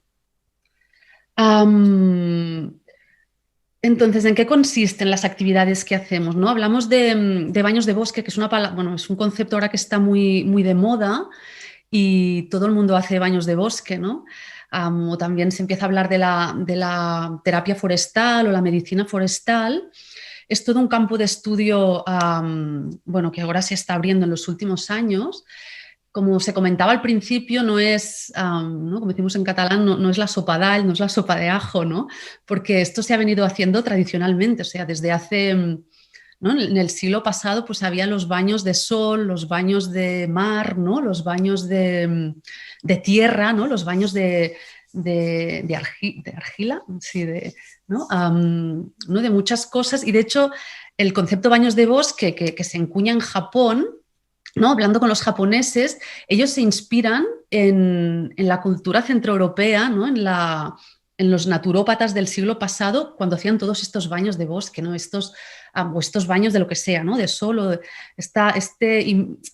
E: Entonces, ¿en qué consisten las actividades que hacemos, ¿no? Hablamos de baños de bosque, que es es un concepto ahora que está muy de moda y todo el mundo hace baños de bosque, ¿no? O también se empieza a hablar de la terapia forestal o la medicina forestal. Es todo un campo de estudio, bueno, que ahora se está abriendo en los últimos años. Como se comentaba al principio, no es, ¿no?, como decimos en catalán, no es la sopa d'all, no es la sopa de ajo, ¿no?, porque esto se ha venido haciendo tradicionalmente, o sea, desde hace ¿no? En el siglo pasado pues había los baños de sol, los baños de mar, ¿no? Los baños de tierra, ¿no? Los baños de argila, sí, ¿no? ¿No? De muchas cosas. Y de hecho el concepto baños de bosque que se encuña en Japón, ¿no? Hablando con los japoneses, ellos se inspiran en la cultura centroeuropea, ¿no? En los naturópatas del siglo pasado, cuando hacían todos estos baños de bosque, ¿no? O estos baños de lo que sea, ¿no? De sol,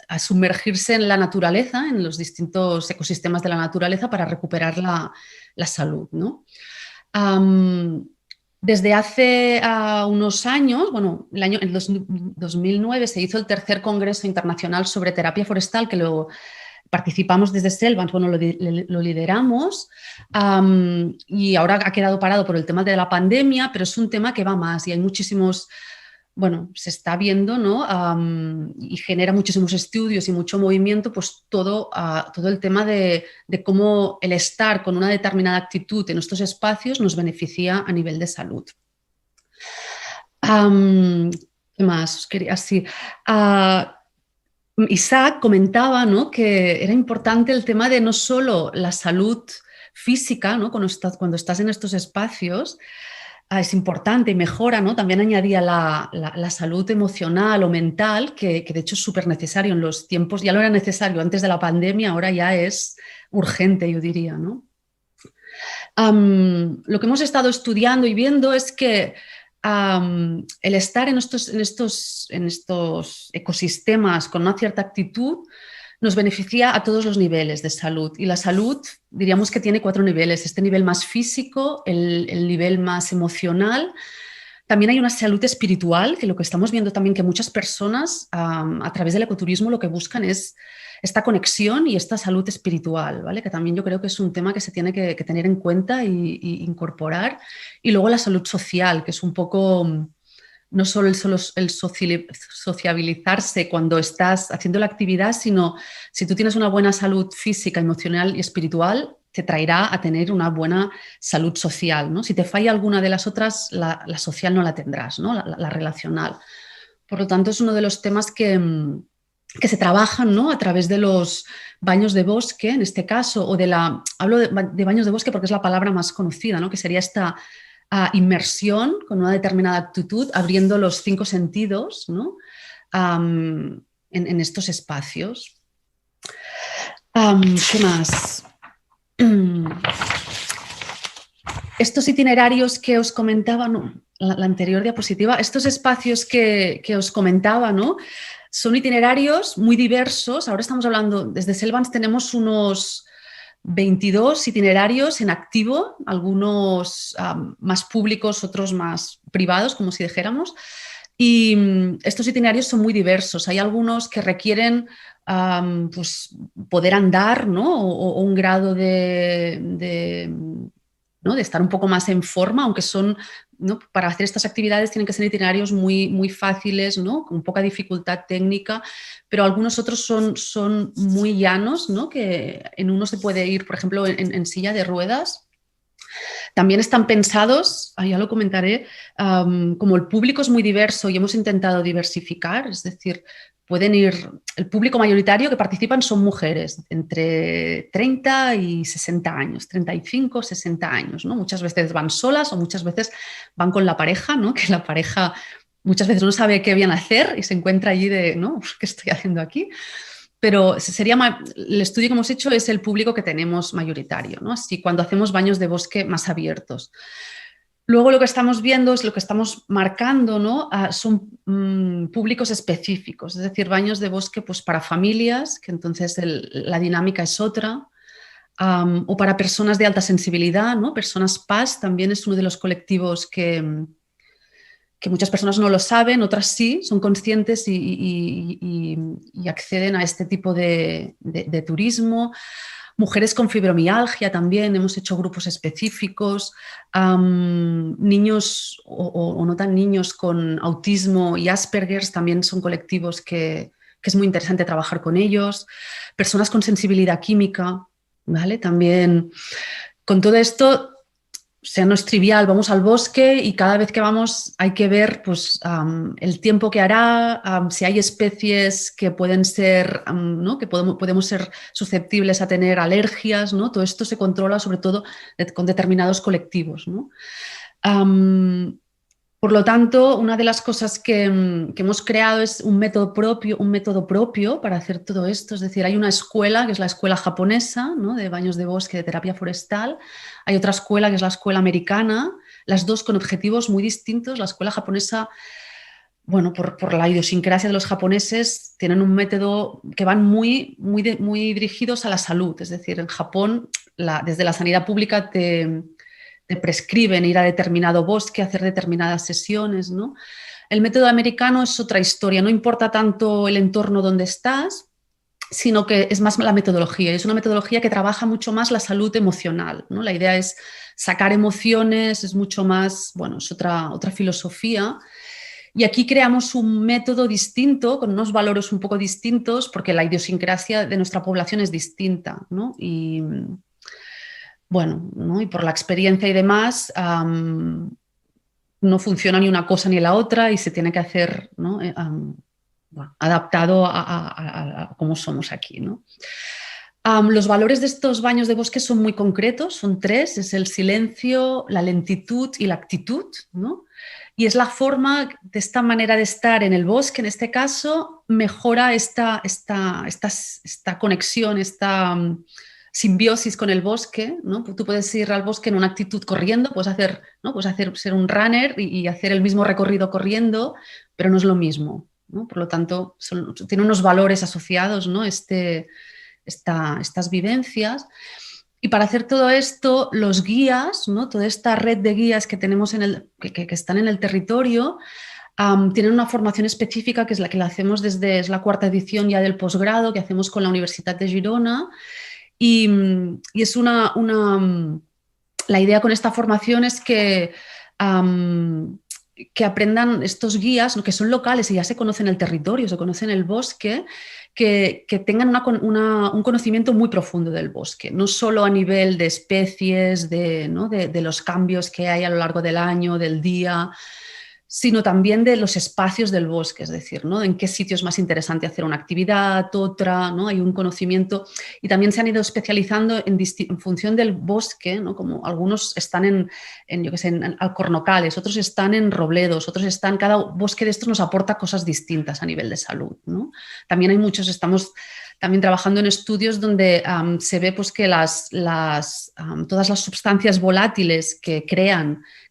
E: a sumergirse en la naturaleza, en los distintos ecosistemas de la naturaleza para recuperar la salud, ¿no? Desde hace unos años, bueno, en 2009 se hizo el tercer Congreso Internacional sobre Terapia Forestal, que lo participamos desde Selvans, bueno, lo lideramos, y ahora ha quedado parado por el tema de la pandemia, pero es un tema que va más y hay muchísimos, bueno, se está viendo, ¿no? Y genera muchísimos estudios y mucho movimiento, pues todo el tema de cómo el estar con una determinada actitud en estos espacios nos beneficia a nivel de salud. ¿Qué más? Os quería así. Isaac comentaba, ¿no? Que era importante el tema de no solo la salud física, ¿no? Cuando estás en estos espacios, es importante y mejora, ¿no? También añadía la salud emocional o mental, que de hecho es súper necesario en los tiempos, ya lo era necesario antes de la pandemia, ahora ya es urgente, yo diría, ¿no? Lo que hemos estado estudiando y viendo es que el estar en estos ecosistemas con una cierta actitud nos beneficia a todos los niveles de salud. Y la salud, diríamos que tiene 4 niveles. Este nivel más físico, el nivel más emocional. También hay una salud espiritual, que lo que estamos viendo también que muchas personas a través del ecoturismo lo que buscan es esta conexión y esta salud espiritual, ¿vale? Que también yo creo que es un tema que se tiene que tener en cuenta y incorporar. Y luego la salud social, que es un poco no solo el sociabilizarse cuando estás haciendo la actividad, sino si tú tienes una buena salud física, emocional y espiritual, te traerá a tener una buena salud social, ¿no? Si te falla alguna de las otras, la social no la tendrás, ¿no? La relacional. Por lo tanto, es uno de los temas que se trabajan, ¿no? A través de los baños de bosque, en este caso, hablo de baños de bosque porque es la palabra más conocida, ¿no? Que sería esta inmersión con una determinada actitud, abriendo los 5 sentidos, ¿no? En estos espacios. ¿Qué más? Estos itinerarios que os comentaba, ¿no? La anterior diapositiva, estos espacios que os comentaba, ¿no? Son itinerarios muy diversos. Ahora estamos hablando, desde Selvans tenemos unos 22 itinerarios en activo, algunos más públicos, otros más privados, como si dijéramos. Y estos itinerarios son muy diversos. Hay algunos que requieren pues, poder andar, ¿no? o un grado ¿no? de estar un poco más en forma, aunque son, ¿no? Para hacer estas actividades tienen que ser itinerarios muy, muy fáciles, ¿no? Con poca dificultad técnica, pero algunos otros son muy llanos, ¿no? Que en uno se puede ir, por ejemplo, en silla de ruedas. También están pensados, ya lo comentaré, como el público es muy diverso y hemos intentado diversificar, es decir, pueden ir, el público mayoritario que participan son mujeres entre 30 y 60 años, 35, 60 años, ¿no? Muchas veces van solas o muchas veces van con la pareja, ¿no? Que la pareja muchas veces no sabe qué bien hacer y se encuentra allí de, ¿no? ¿Qué estoy haciendo aquí? Pero el estudio que hemos hecho es el público que tenemos mayoritario, ¿no? Así cuando hacemos baños de bosque más abiertos. Luego lo que estamos viendo es lo que estamos marcando, ¿no? Son públicos específicos, es decir, baños de bosque pues, para familias, que entonces la dinámica es otra, o para personas de alta sensibilidad, ¿no? Personas PAS también es uno de los colectivos que muchas personas no lo saben, otras sí, son conscientes y acceden a este tipo de turismo. Mujeres con fibromialgia también, hemos hecho grupos específicos, niños o no tan niños con autismo y Asperger también son colectivos que es muy interesante trabajar con ellos, personas con sensibilidad química, ¿vale? También con todo esto sea, no es trivial, vamos al bosque y cada vez que vamos hay que ver pues, el tiempo que hará, si hay especies que pueden ser, ¿no? que podemos ser susceptibles a tener alergias, ¿no? Todo esto se controla sobre todo con determinados colectivos, ¿no? Por lo tanto, una de las cosas que hemos creado es un método propio para hacer todo esto. Es decir, hay una escuela, que es la escuela japonesa, ¿no? de baños de bosque, de terapia forestal. Hay otra escuela, que es la escuela americana, las dos con objetivos muy distintos. La escuela japonesa, bueno, por la idiosincrasia de los japoneses, tienen un método que van muy dirigidos a la salud. Es decir, en Japón, desde la sanidad pública te prescriben ir a determinado bosque, hacer determinadas sesiones, ¿no? El método americano es otra historia, no importa tanto el entorno donde estás, sino que es más la metodología. Es una metodología que trabaja mucho más la salud emocional, ¿no? La idea es sacar emociones, es mucho más, bueno, es otra filosofía. Y aquí creamos un método distinto, con unos valores un poco distintos, porque la idiosincrasia de nuestra población es distinta, ¿no? Y bueno, ¿no? Y por la experiencia y demás, no funciona ni una cosa ni la otra y se tiene que hacer, ¿no? Adaptado a cómo somos aquí, ¿no? Los valores de estos baños de bosque son muy concretos, son 3, es el silencio, la lentitud y la actitud, ¿no? Y es la forma de esta manera de estar en el bosque, en este caso, mejora esta conexión, esta simbiosis con el bosque, ¿no? Tú puedes ir al bosque en una actitud corriendo, puedes hacer, ¿no? Ser un runner y hacer el mismo recorrido corriendo, pero no es lo mismo, ¿no? Por lo tanto, tiene unos valores asociados, ¿no? Estas vivencias. Y para hacer todo esto, los guías, ¿no? Toda esta red de guías que tenemos que están en el territorio, tienen una formación específica que es la que hacemos es la 4ª edición ya del posgrado que hacemos con la Universitat de Girona. Y es la idea con esta formación es que aprendan estos guías, ¿no? que son locales y ya se conocen el territorio, se conocen el bosque, que tengan un conocimiento muy profundo del bosque, no solo a nivel de especies, ¿no? de los cambios que hay a lo largo del año, del día, sino también de los espacios del bosque, es decir, ¿no? en qué sitio es más interesante hacer una actividad, otra, ¿no? Hay un conocimiento y también se han ido especializando en función del bosque, ¿no? Como algunos están en alcornocales, otros están en robledos, cada bosque de estos nos aporta cosas distintas a nivel de salud, ¿no? También hay muchos, estamos también trabajando en estudios donde se ve pues, que todas las sustancias volátiles que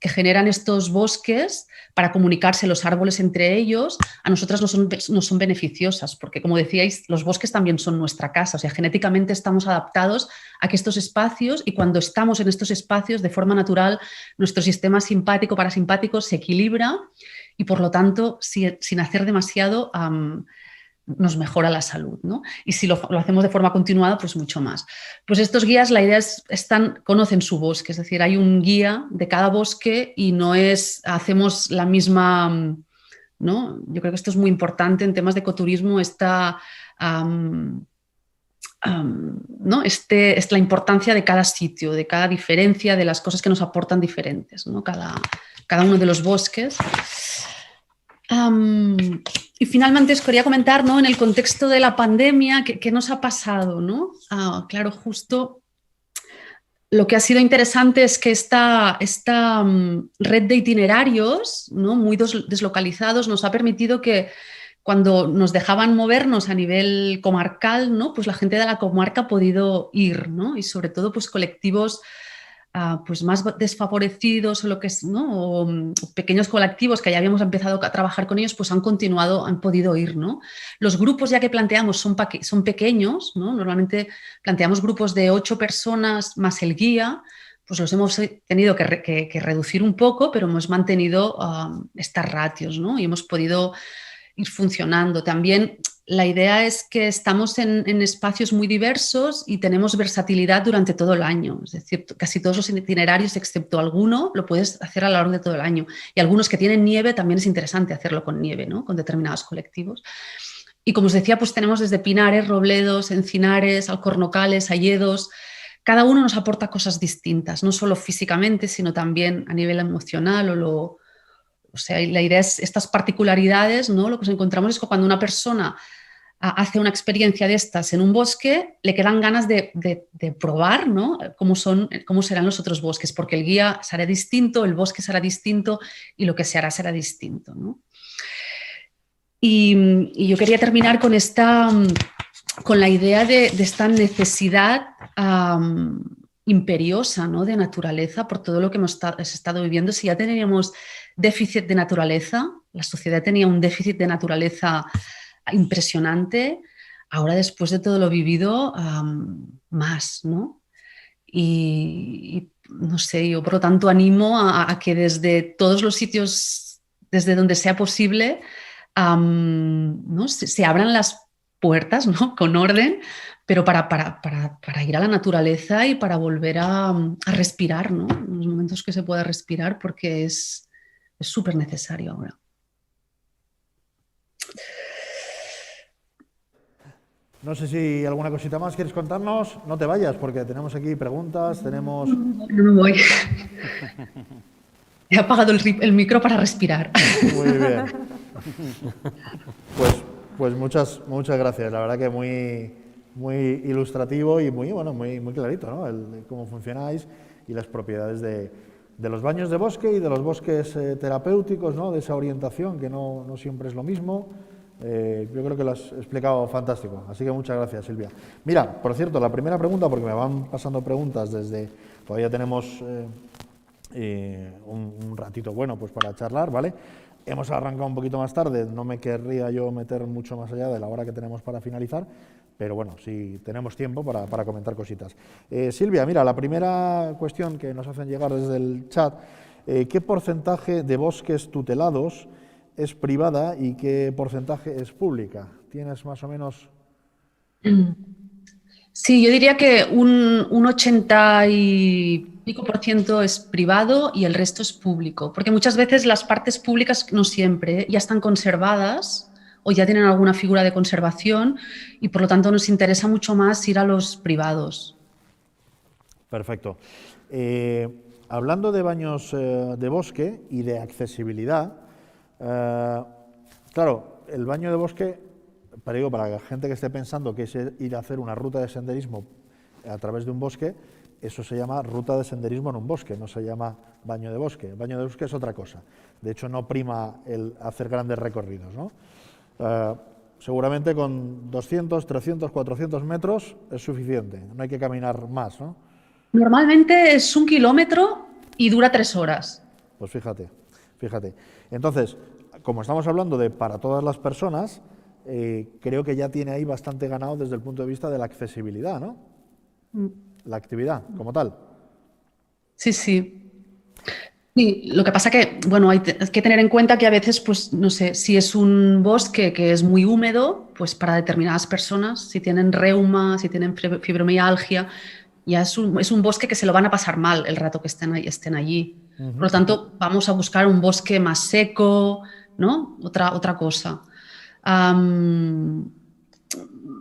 E: generan estos bosques para comunicarse los árboles entre ellos, a nosotras no son beneficiosas, porque como decíais, los bosques también son nuestra casa, o sea, genéticamente estamos adaptados a que estos espacios, y cuando estamos en estos espacios, de forma natural, nuestro sistema simpático-parasimpático se equilibra y, por lo tanto, sin hacer demasiado, nos mejora la salud, ¿no? Y si lo hacemos de forma continuada, pues mucho más. Pues estos guías, la idea es, conocen su bosque, es decir, hay un guía de cada bosque y no hacemos la misma, ¿no? Yo creo que esto es muy importante en temas de ecoturismo, ¿no? Es la importancia de cada sitio, de cada diferencia, de las cosas que nos aportan diferentes, ¿no? Cada uno de los bosques. Y finalmente os quería comentar, ¿no? En el contexto de la pandemia, ¿qué nos ha pasado, ¿no? Claro, justo lo que ha sido interesante es que esta red de itinerarios, ¿no? Muy deslocalizados nos ha permitido que cuando nos dejaban movernos a nivel comarcal, ¿no? Pues la gente de la comarca ha podido ir, ¿no? Y sobre todo pues colectivos pues más desfavorecidos o lo que es, ¿no? O pequeños colectivos que ya habíamos empezado a trabajar con ellos, pues han podido ir, ¿no? Los grupos ya que planteamos son pequeños, ¿no? Normalmente planteamos grupos de 8 personas más el guía, pues los hemos tenido que reducir un poco, pero hemos mantenido estas ratios, ¿no? Y hemos podido ir funcionando. También la idea es que estamos en espacios muy diversos y tenemos versatilidad durante todo el año. Es decir, casi todos los itinerarios, excepto alguno, lo puedes hacer a lo largo de todo el año. Y algunos que tienen nieve, también es interesante hacerlo con nieve, ¿no? Con determinados colectivos. Y como os decía, pues tenemos desde pinares, robledos, encinares, alcornocales, hayedos, cada uno nos aporta cosas distintas, no solo físicamente, sino también a nivel emocional o sea, la idea es estas particularidades, ¿no? Lo que nos encontramos es que cuando una persona hace una experiencia de estas en un bosque, le quedan ganas de probar, ¿no? cómo serán los otros bosques, porque el guía será distinto, el bosque será distinto y lo que se hará será distinto, ¿no? Y yo quería terminar con la idea de esta necesidad imperiosa, ¿no? de naturaleza por todo lo que hemos estado viviendo. Si ya teníamos déficit de naturaleza, la sociedad tenía un déficit de naturaleza impresionante, ahora después de todo lo vivido, más, ¿no? Y no sé, yo por lo tanto animo a que desde todos los sitios, desde donde sea posible, ¿no? se abran las puertas, ¿no? con orden, pero para ir a la naturaleza y para volver a respirar, ¿no? en los momentos que se pueda respirar, porque es súper necesario ahora.
B: No sé si alguna cosita más quieres contarnos. No te vayas, porque tenemos aquí preguntas, tenemos...
E: No me voy. He apagado el micro para respirar.
B: Muy bien. Pues muchas gracias. La verdad que muy ilustrativo y muy clarito, ¿no? Cómo funcionáis y las propiedades de los baños de bosque y de los bosques terapéuticos, ¿no? De esa orientación que no siempre es lo mismo. Yo creo que lo has explicado fantástico, así que muchas gracias, Silvia. Mira, por cierto, la primera pregunta, porque me van pasando preguntas desde... Todavía tenemos un ratito bueno pues para charlar, ¿vale? Hemos arrancado un poquito más tarde, no me querría yo meter mucho más allá de la hora que tenemos para finalizar, pero bueno, sí tenemos tiempo para comentar cositas. Silvia, mira, la primera cuestión que nos hacen llegar desde el chat, ¿qué porcentaje de bosques tutelados es privada y qué porcentaje es pública? ¿Tienes más o menos...?
E: Sí, yo diría que un 80 y pico % es privado y el resto es público, porque muchas veces las partes públicas, no siempre, ya están conservadas o ya tienen alguna figura de conservación y por lo tanto nos interesa mucho más ir a los privados.
B: Perfecto. Hablando de baños de bosque y de accesibilidad, claro, el baño de bosque, para la gente que esté pensando que es ir a hacer una ruta de senderismo a través de un bosque, eso se llama ruta de senderismo en un bosque, no se llama baño de bosque. El baño de bosque es otra cosa. De hecho, no prima el hacer grandes recorridos, ¿no? Seguramente con 200, 300, 400 metros es suficiente, no hay que caminar más, ¿no?
E: Normalmente es 1 kilómetro y dura 3 horas.
B: Pues fíjate. Entonces, como estamos hablando de para todas las personas, creo que ya tiene ahí bastante ganado desde el punto de vista de la accesibilidad, ¿no? La actividad como tal.
E: Sí. Sí, lo que pasa que, bueno, hay que tener en cuenta que a veces, pues, no sé, si es un bosque que es muy húmedo, pues para determinadas personas, si tienen reuma, si tienen fibromialgia, ya es un bosque que se lo van a pasar mal el rato que estén allí. Por lo tanto, vamos a buscar un bosque más seco, ¿no? Otra cosa.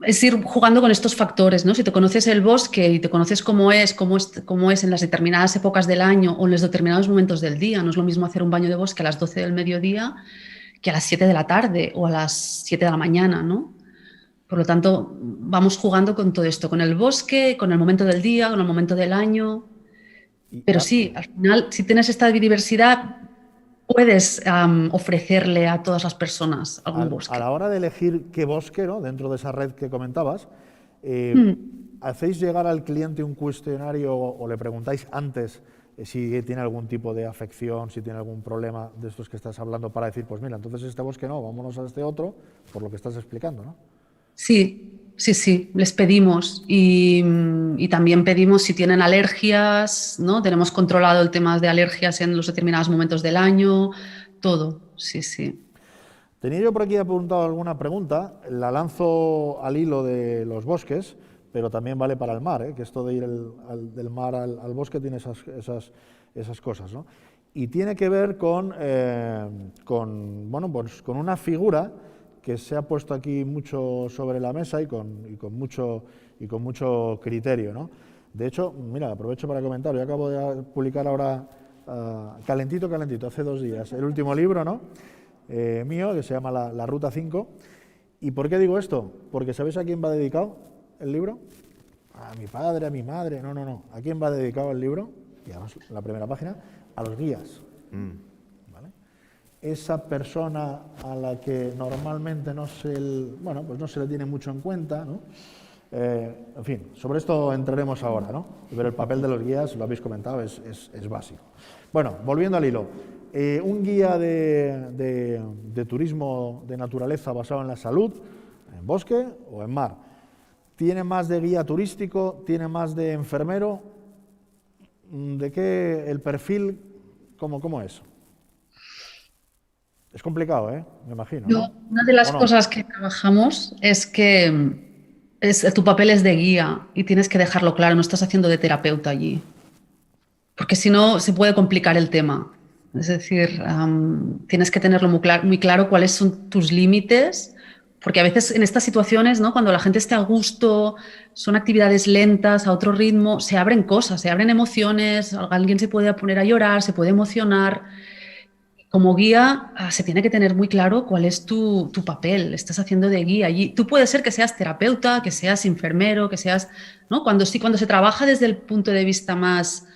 E: Es ir jugando con estos factores, ¿no? Si te conoces el bosque y te conoces cómo es en las determinadas épocas del año o en los determinados momentos del día, no es lo mismo hacer un baño de bosque a las 12 del mediodía que a las 7 de la tarde o a las 7 de la mañana, ¿no? Por lo tanto, vamos jugando con todo esto, con el bosque, con el momento del día, con el momento del año. Pero sí, al final, si tienes esta diversidad, puedes ofrecerle a todas las personas algún bosque.
B: A la hora de elegir qué bosque, ¿no? Dentro de esa red que comentabas, ¿hacéis llegar al cliente un cuestionario o le preguntáis antes si tiene algún tipo de afección, si tiene algún problema de estos que estás hablando para decir, pues mira, entonces este bosque no, vámonos a este otro, por lo que estás explicando, ¿no?
E: Sí, les pedimos y también pedimos si tienen alergias, ¿no? Tenemos controlado el tema de alergias en los determinados momentos del año, todo, sí.
B: Tenía yo por aquí apuntado alguna pregunta, la lanzo al hilo de los bosques, pero también vale para el mar, que esto de ir del mar al bosque tiene esas cosas, ¿no? Y tiene que ver con una figura que se ha puesto aquí mucho sobre la mesa y con mucho criterio, ¿no? De hecho, mira, aprovecho para comentar, yo acabo de publicar ahora, calentito, hace 2 días, el último libro, ¿no? Mío, que se llama La Ruta 5. ¿Y por qué digo esto? Porque ¿sabéis a quién va dedicado el libro? A mi padre, a mi madre, no. ¿A quién va dedicado el libro? Y además, en la primera página, a los guías. ¿Vale? Esa persona a la que normalmente no se le tiene mucho en cuenta, ¿no? En fin, sobre esto entraremos ahora, ¿no? Pero el papel de los guías, lo habéis comentado, es básico. Bueno, volviendo al hilo. Un guía de turismo de naturaleza basado en la salud, en bosque o en mar. ¿Tiene más de guía turístico? ¿Tiene más de enfermero? ¿De qué el perfil? ¿Cómo es? Es complicado, me imagino, ¿no?
E: Una de las cosas que trabajamos es que tu papel es de guía y tienes que dejarlo claro, no estás haciendo de terapeuta allí. Porque si no, se puede complicar el tema. Es decir, tienes que tenerlo muy claro cuáles son tus límites, porque a veces en estas situaciones, ¿no? Cuando la gente está a gusto, son actividades lentas, a otro ritmo, se abren cosas, se abren emociones, alguien se puede poner a llorar, se puede emocionar. Como guía, se tiene que tener muy claro cuál es tu papel. Estás haciendo de guía allí. Tú puedes ser que seas terapeuta, que seas enfermero, que seas, ¿no? Cuando se trabaja desde el punto de vista más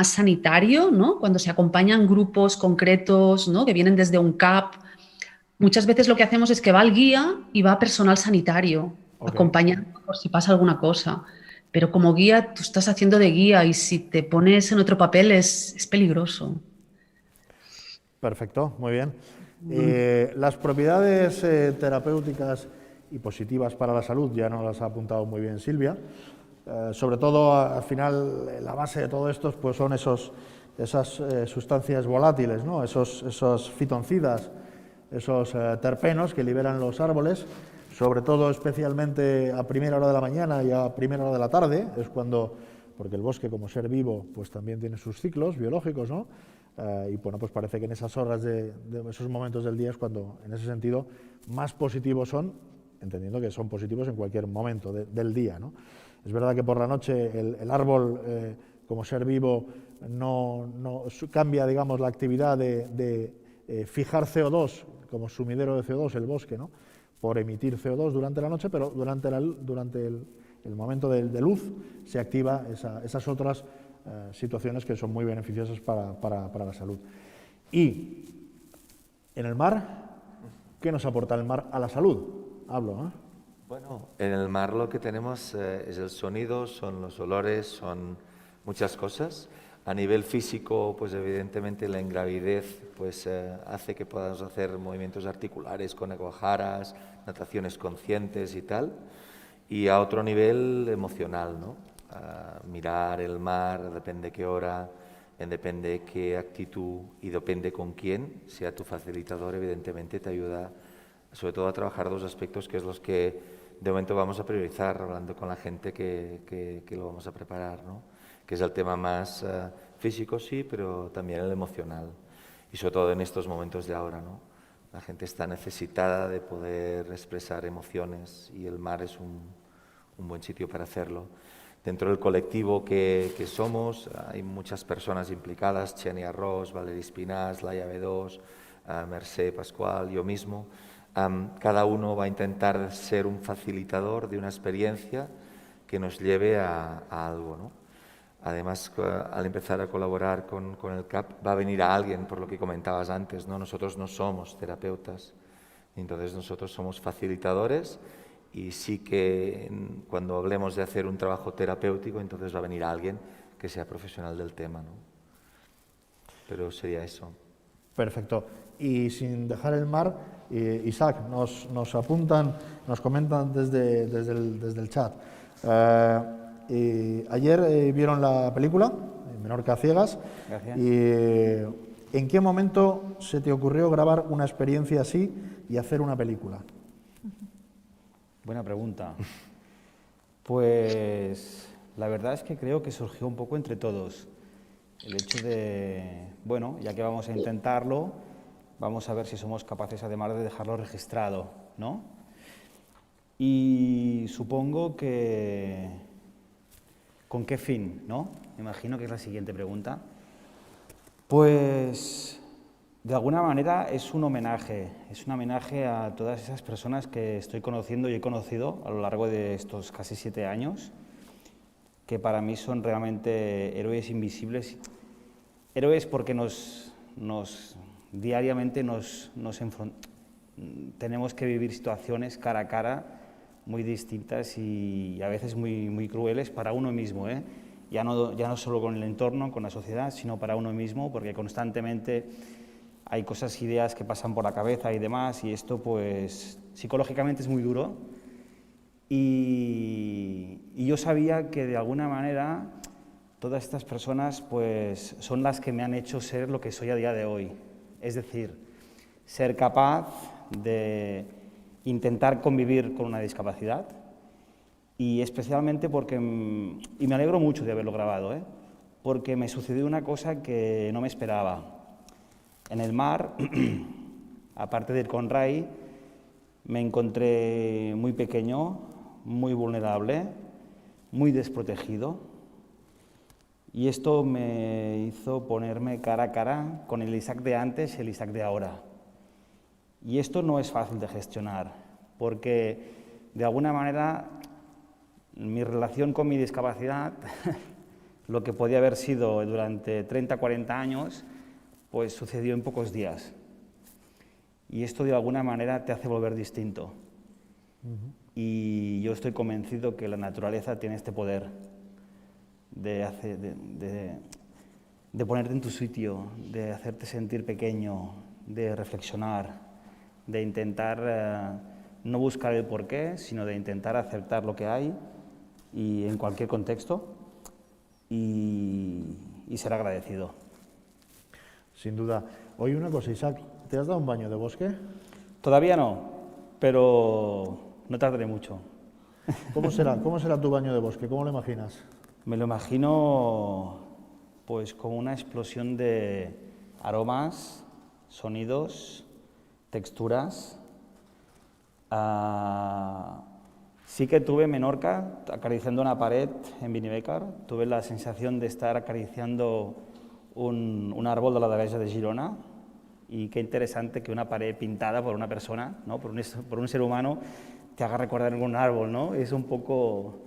E: sanitario, ¿no? Cuando se acompañan grupos concretos, ¿no? Que vienen desde un CAP, muchas veces lo que hacemos es que va el guía y va personal sanitario, acompañando por si pasa alguna cosa. Pero como guía, tú estás haciendo de guía y si te pones en otro papel es peligroso.
B: Perfecto, muy bien. Las propiedades terapéuticas y positivas para la salud, ya nos las ha apuntado muy bien Silvia. Sobre todo, al final, la base de todo esto pues son esas sustancias volátiles, ¿no? esos fitoncidas, esos terpenos que liberan los árboles, sobre todo especialmente a primera hora de la mañana y a primera hora de la tarde, es cuando, porque el bosque como ser vivo pues también tiene sus ciclos biológicos, ¿no? Y bueno, pues parece que en esas horas de esos momentos del día es cuando, en ese sentido, más positivos son, entendiendo que son positivos en cualquier momento del día, ¿no? Es verdad que por la noche el árbol, como ser vivo, no cambia, digamos, la actividad de fijar CO2 como sumidero de CO2, el bosque, ¿no? Por emitir CO2 durante la noche, pero durante el momento de luz se activa esas otras situaciones que son muy beneficiosas para la salud. Y en el mar, ¿qué nos aporta el mar a la salud?
C: Bueno, en el mar lo que tenemos es el sonido, son los olores, son muchas cosas. A nivel físico, pues evidentemente la ingravidez pues, hace que podamos hacer movimientos articulares con aguajaras, nataciones conscientes y tal. Y a otro nivel emocional, ¿no? Mirar el mar, depende qué hora, depende qué actitud y depende con quién, sea tu facilitador, evidentemente te ayuda sobre todo a trabajar 2 aspectos que es los que de momento vamos a priorizar hablando con la gente que lo vamos a preparar, ¿no? Que es el tema más físico, sí, pero también el emocional y sobre todo en estos momentos de ahora, ¿no? La gente está necesitada de poder expresar emociones y el mar es un buen sitio para hacerlo. Dentro del colectivo que somos hay muchas personas implicadas, Xenia Ross, Valeria Espinàs, Laia B2, Mercè Pascual, yo mismo. Cada uno va a intentar ser un facilitador de una experiencia que nos lleve a algo, ¿no? Además, al empezar a colaborar con el CAP, va a venir a alguien, por lo que comentabas antes, ¿no? Nosotros no somos terapeutas, entonces nosotros somos facilitadores y sí que cuando hablemos de hacer un trabajo terapéutico, entonces va a venir alguien que sea profesional del tema, ¿no? Pero sería eso.
B: Perfecto. Y sin dejar el mar, Isaac, nos apuntan, nos comentan desde el chat. Ayer vieron la película, Menorca a ciegas.
D: Gracias.
B: Y ¿en qué momento se te ocurrió grabar una experiencia así y hacer una película?
D: Buena pregunta. Pues la verdad es que creo que surgió un poco entre todos. El hecho de, bueno, ya que vamos a intentarlo, vamos a ver si somos capaces además de dejarlo registrado, ¿no? Y supongo que ¿Con qué fin, no? Me imagino que es la siguiente pregunta. Pues, de alguna manera es un homenaje a todas esas personas que estoy conociendo y he conocido a lo largo de estos casi 7 años, que para mí son realmente héroes invisibles. Héroes porque diariamente tenemos que vivir situaciones cara a cara muy distintas y a veces muy crueles para uno mismo, ¿eh? Ya no solo con el entorno, con la sociedad, sino para uno mismo, porque constantemente hay cosas, ideas que pasan por la cabeza y demás, y esto pues psicológicamente es muy duro. Y yo sabía que de alguna manera todas estas personas pues son las que me han hecho ser lo que soy a día de hoy. Es decir, ser capaz de intentar convivir con una discapacidad, y especialmente porque, y me alegro mucho de haberlo grabado, porque me sucedió una cosa que no me esperaba. En el mar, aparte de ir con Ray, me encontré muy pequeño, muy vulnerable, muy desprotegido, y esto me hizo ponerme cara a cara con el Isaac de antes y el Isaac de ahora. Y esto no es fácil de gestionar, porque de alguna manera mi relación con mi discapacidad, lo que podía haber sido durante 30, 40 años, pues sucedió en pocos días. Y esto de alguna manera te hace volver distinto. Y yo estoy convencido que la naturaleza tiene este poder de ponerte en tu sitio, de hacerte sentir pequeño, de reflexionar, de intentar no buscar el porqué, sino de intentar aceptar lo que hay y en cualquier contexto y ser agradecido.
B: Sin duda. Oye, una cosa, Isaac, ¿te has dado un baño de bosque?
D: Todavía no, pero no tardaré mucho.
B: ¿Cómo será tu baño de bosque? ¿Cómo lo imaginas?
D: Me lo imagino pues como una explosión de aromas, sonidos, texturas. Sí que tuve en Menorca, acariciando una pared en Vinebecar, tuve la sensación de estar acariciando un árbol de la Devesa de Girona, y qué interesante que una pared pintada por una persona, ¿no? por un ser humano, te haga recordar algún árbol, ¿no? Es un poco...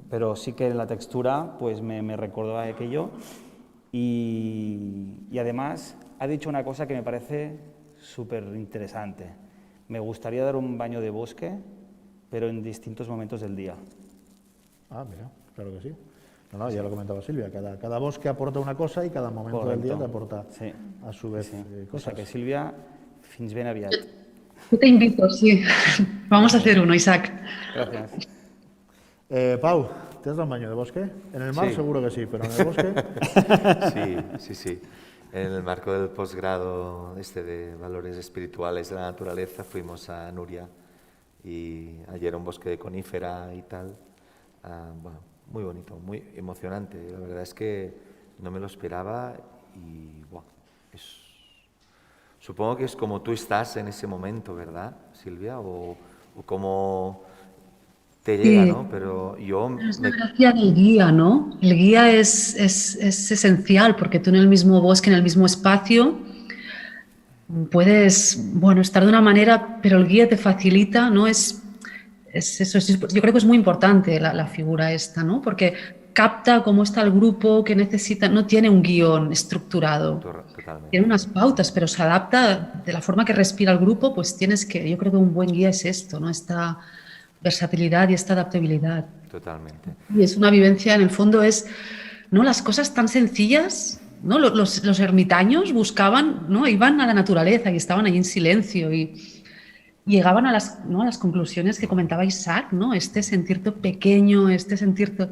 D: Pero sí que la textura pues me recordó a aquello, y además ha dicho una cosa que me parece súper interesante. Me gustaría dar un baño de bosque, pero en distintos momentos del día.
B: Ah, mira, claro que sí. No, ya lo comentaba Silvia, cada bosque aporta una cosa y cada momento del día te aporta a su vez cosas.
D: O sea que Silvia, fins ben aviat.
E: Yo te invito, sí. Vamos a hacer uno, Isaac.
D: Gracias.
B: Pau, ¿te has dado un baño de bosque? En el mar
C: Sí.
B: seguro que sí, pero en el bosque...
C: Sí. En el marco del posgrado de valores espirituales de la naturaleza fuimos a Nuria y allí era un bosque de conífera y tal. Bueno, muy bonito, muy emocionante. La verdad es que no me lo esperaba y bueno, supongo que es como tú estás en ese momento, ¿verdad, Silvia? O como te llega,
E: Sí.
C: ¿no? Pero yo...
E: Es la gracia del guía, ¿no? El guía es esencial porque tú en el mismo bosque, en el mismo espacio, puedes, bueno, estar de una manera, pero el guía te facilita, ¿no? Yo creo que es muy importante la figura esta, ¿no? Porque capta cómo está el grupo, que necesita, no tiene un guión estructurado.
C: Totalmente.
E: Tiene unas pautas, pero se adapta de la forma que respira el grupo, pues yo creo que un buen guía es esto, ¿no? Esta versatilidad y esta adaptabilidad.
C: Totalmente.
E: Y es una vivencia, en el fondo es, ¿no? Las cosas tan sencillas, ¿no? Los ermitaños buscaban, ¿no? Iban a la naturaleza y estaban ahí en silencio y llegaban a las conclusiones que comentaba Isaac, ¿no? Este sentirte pequeño, este sentirte...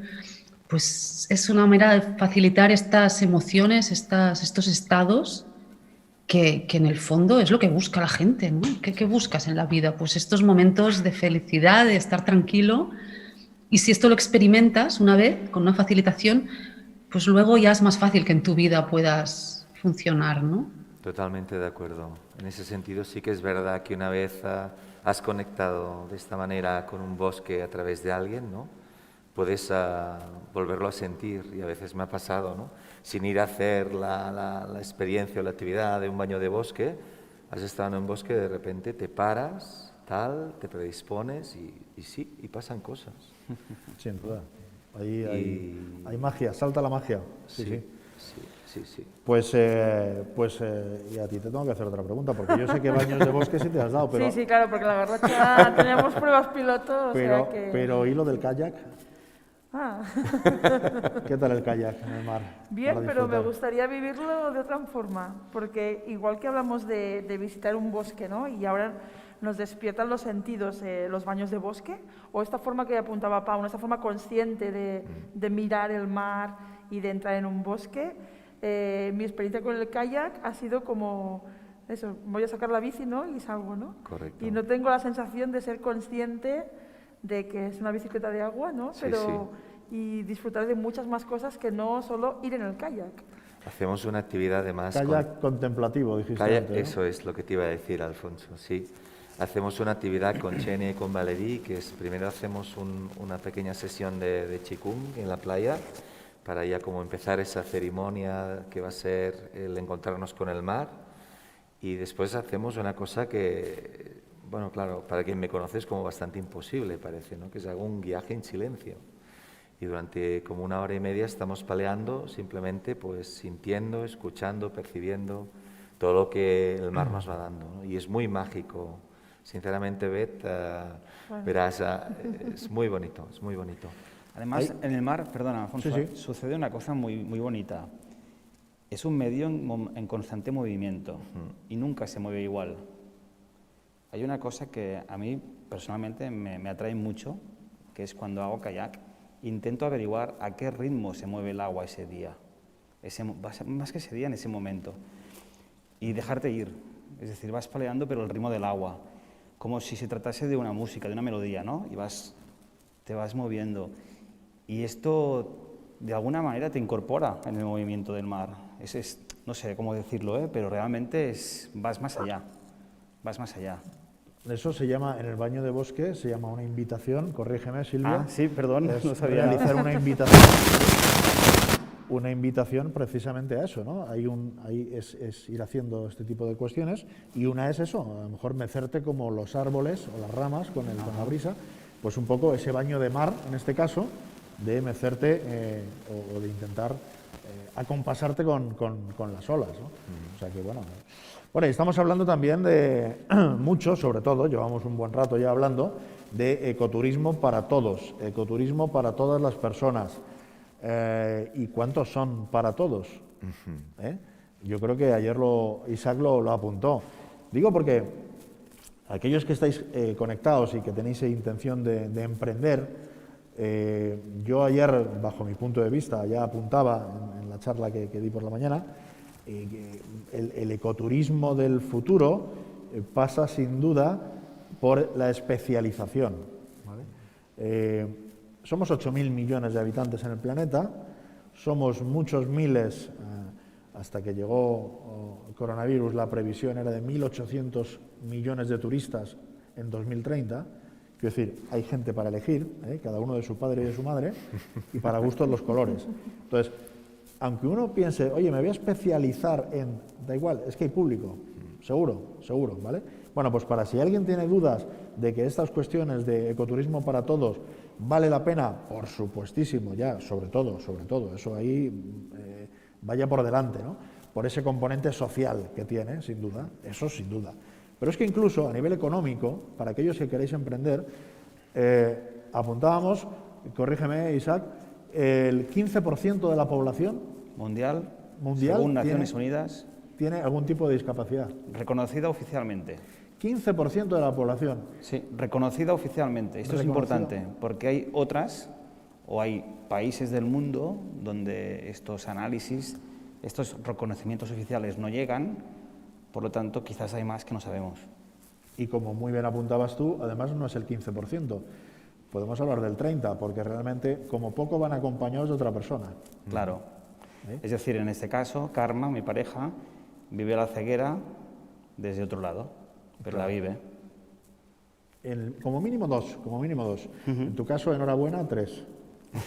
E: Pues es una manera de facilitar estas emociones, estos estados que en el fondo es lo que busca la gente, ¿no? ¿Qué buscas en la vida? Pues estos momentos de felicidad, de estar tranquilo. Y si esto lo experimentas una vez con una facilitación, pues luego ya es más fácil que en tu vida puedas funcionar, ¿no?
C: Totalmente de acuerdo. En ese sentido sí que es verdad que una vez has conectado de esta manera con un bosque a través de alguien, ¿no? puedes volverlo a sentir, y a veces me ha pasado, ¿no? Sin ir a hacer la experiencia o la actividad de un baño de bosque, has estado en un bosque, de repente te paras, te predispones y sí, y pasan cosas.
B: Sin duda. Ahí hay magia, salta la magia. Sí. Pues, y a ti te tengo que hacer otra pregunta, porque yo sé que baños de bosque sí te has dado, pero...
A: Sí, claro, porque la Garrocha teníamos pruebas piloto,
B: pero ¿y lo del kayak?
A: Ah.
B: ¿Qué tal el kayak en el mar?
A: Bien, pero me gustaría vivirlo de otra forma, porque igual que hablamos de visitar un bosque, ¿no? Y ahora nos despiertan los sentidos, los baños de bosque, o esta forma que apuntaba Pau, esta forma consciente de mirar el mar y de entrar en un bosque. Mi experiencia con el kayak ha sido como eso, voy a sacar la bici, ¿no? Y salgo, ¿no?
C: Correcto.
A: Y no tengo la sensación de ser consciente de que es una bicicleta de agua, ¿no? Pero y disfrutar de muchas más cosas que no solo ir en el kayak.
C: Hacemos una actividad además...
B: Kayak contemplativo, dijiste antes, ¿no?
C: Eso es lo que te iba a decir, Alfonso, sí. Hacemos una actividad con Xenia y con Valerí, que es primero hacemos una pequeña sesión de Qigong en la playa, para ya como empezar esa ceremonia que va a ser el encontrarnos con el mar, y después hacemos una cosa que, bueno, claro, para quien me conoce es como bastante imposible, parece, ¿no? Que es hago un viaje en silencio. Y durante como 1 hora y media estamos paleando, simplemente pues sintiendo, escuchando, percibiendo todo lo que el mar nos va dando, ¿no? Y es muy mágico. Sinceramente, Beth, verás, es muy bonito, es muy bonito.
D: Además, en el mar, perdona, Alfonso, sucede una cosa muy, muy bonita. Es un medio en constante movimiento y nunca se mueve igual. Hay una cosa que a mí personalmente me atrae mucho, que es cuando hago kayak, intento averiguar a qué ritmo se mueve el agua ese día, más que ese día, en ese momento, y dejarte ir. Es decir, vas paleando, pero el ritmo del agua, como si se tratase de una música, de una melodía, ¿no? Y te vas moviendo. Y esto, de alguna manera, te incorpora en el movimiento del mar. No sé cómo decirlo, pero realmente vas más allá, vas más allá.
B: Eso se llama, en el baño de bosque, se llama una invitación, corrígeme, Silvia.
D: Ah, sí, perdón, no sabía.
B: Realizar una invitación precisamente a eso, ¿no? Es ir haciendo este tipo de cuestiones, y una es eso, a lo mejor mecerte como los árboles o las ramas con la brisa, pues un poco ese baño de mar, en este caso, de mecerte o de intentar acompasarte con las olas, ¿no? O sea que bueno... Bueno, y estamos hablando también de mucho, sobre todo, llevamos un buen rato ya hablando, de ecoturismo para todos, ecoturismo para todas las personas. ¿Y cuántos son para todos? Yo creo que ayer Isaac lo apuntó. Digo porque aquellos que estáis conectados y que tenéis intención de emprender, yo ayer, bajo mi punto de vista, ya apuntaba en la charla que di por la mañana, el ecoturismo del futuro pasa sin duda por la especialización, ¿vale? Somos 8.000 millones de habitantes en el planeta, somos muchos miles, hasta que llegó el coronavirus la previsión era de 1.800 millones de turistas en 2030, quiero decir, hay gente para elegir, cada uno de su padre y de su madre, y para gustos los colores. Entonces, aunque uno piense, oye, me voy a especializar en... Da igual, es que hay público, seguro, ¿vale? Bueno, pues para si alguien tiene dudas de que estas cuestiones de ecoturismo para todos vale la pena, por supuestísimo, ya, sobre todo, eso ahí vaya por delante, ¿no? Por ese componente social que tiene, sin duda, eso sin duda. Pero es que incluso a nivel económico, para aquellos que queréis emprender, apuntábamos, corrígeme, Isaac, el 15% de la población
D: mundial, según Naciones Unidas,
B: tiene algún tipo de discapacidad.
D: Reconocida oficialmente.
B: 15% de la población.
D: Sí, reconocida oficialmente. Esto es importante, porque hay otras, o hay países del mundo donde estos análisis, estos reconocimientos oficiales no llegan, por lo tanto, quizás hay más que no sabemos.
B: Y como muy bien apuntabas tú, además no es el 15%. Podemos hablar del 30%, porque realmente, como poco, van acompañados de otra persona.
D: Claro. Es decir, en este caso, Karma, mi pareja, vive la ceguera desde otro lado, pero la vive.
B: Como mínimo dos. En tu caso, enhorabuena, 3.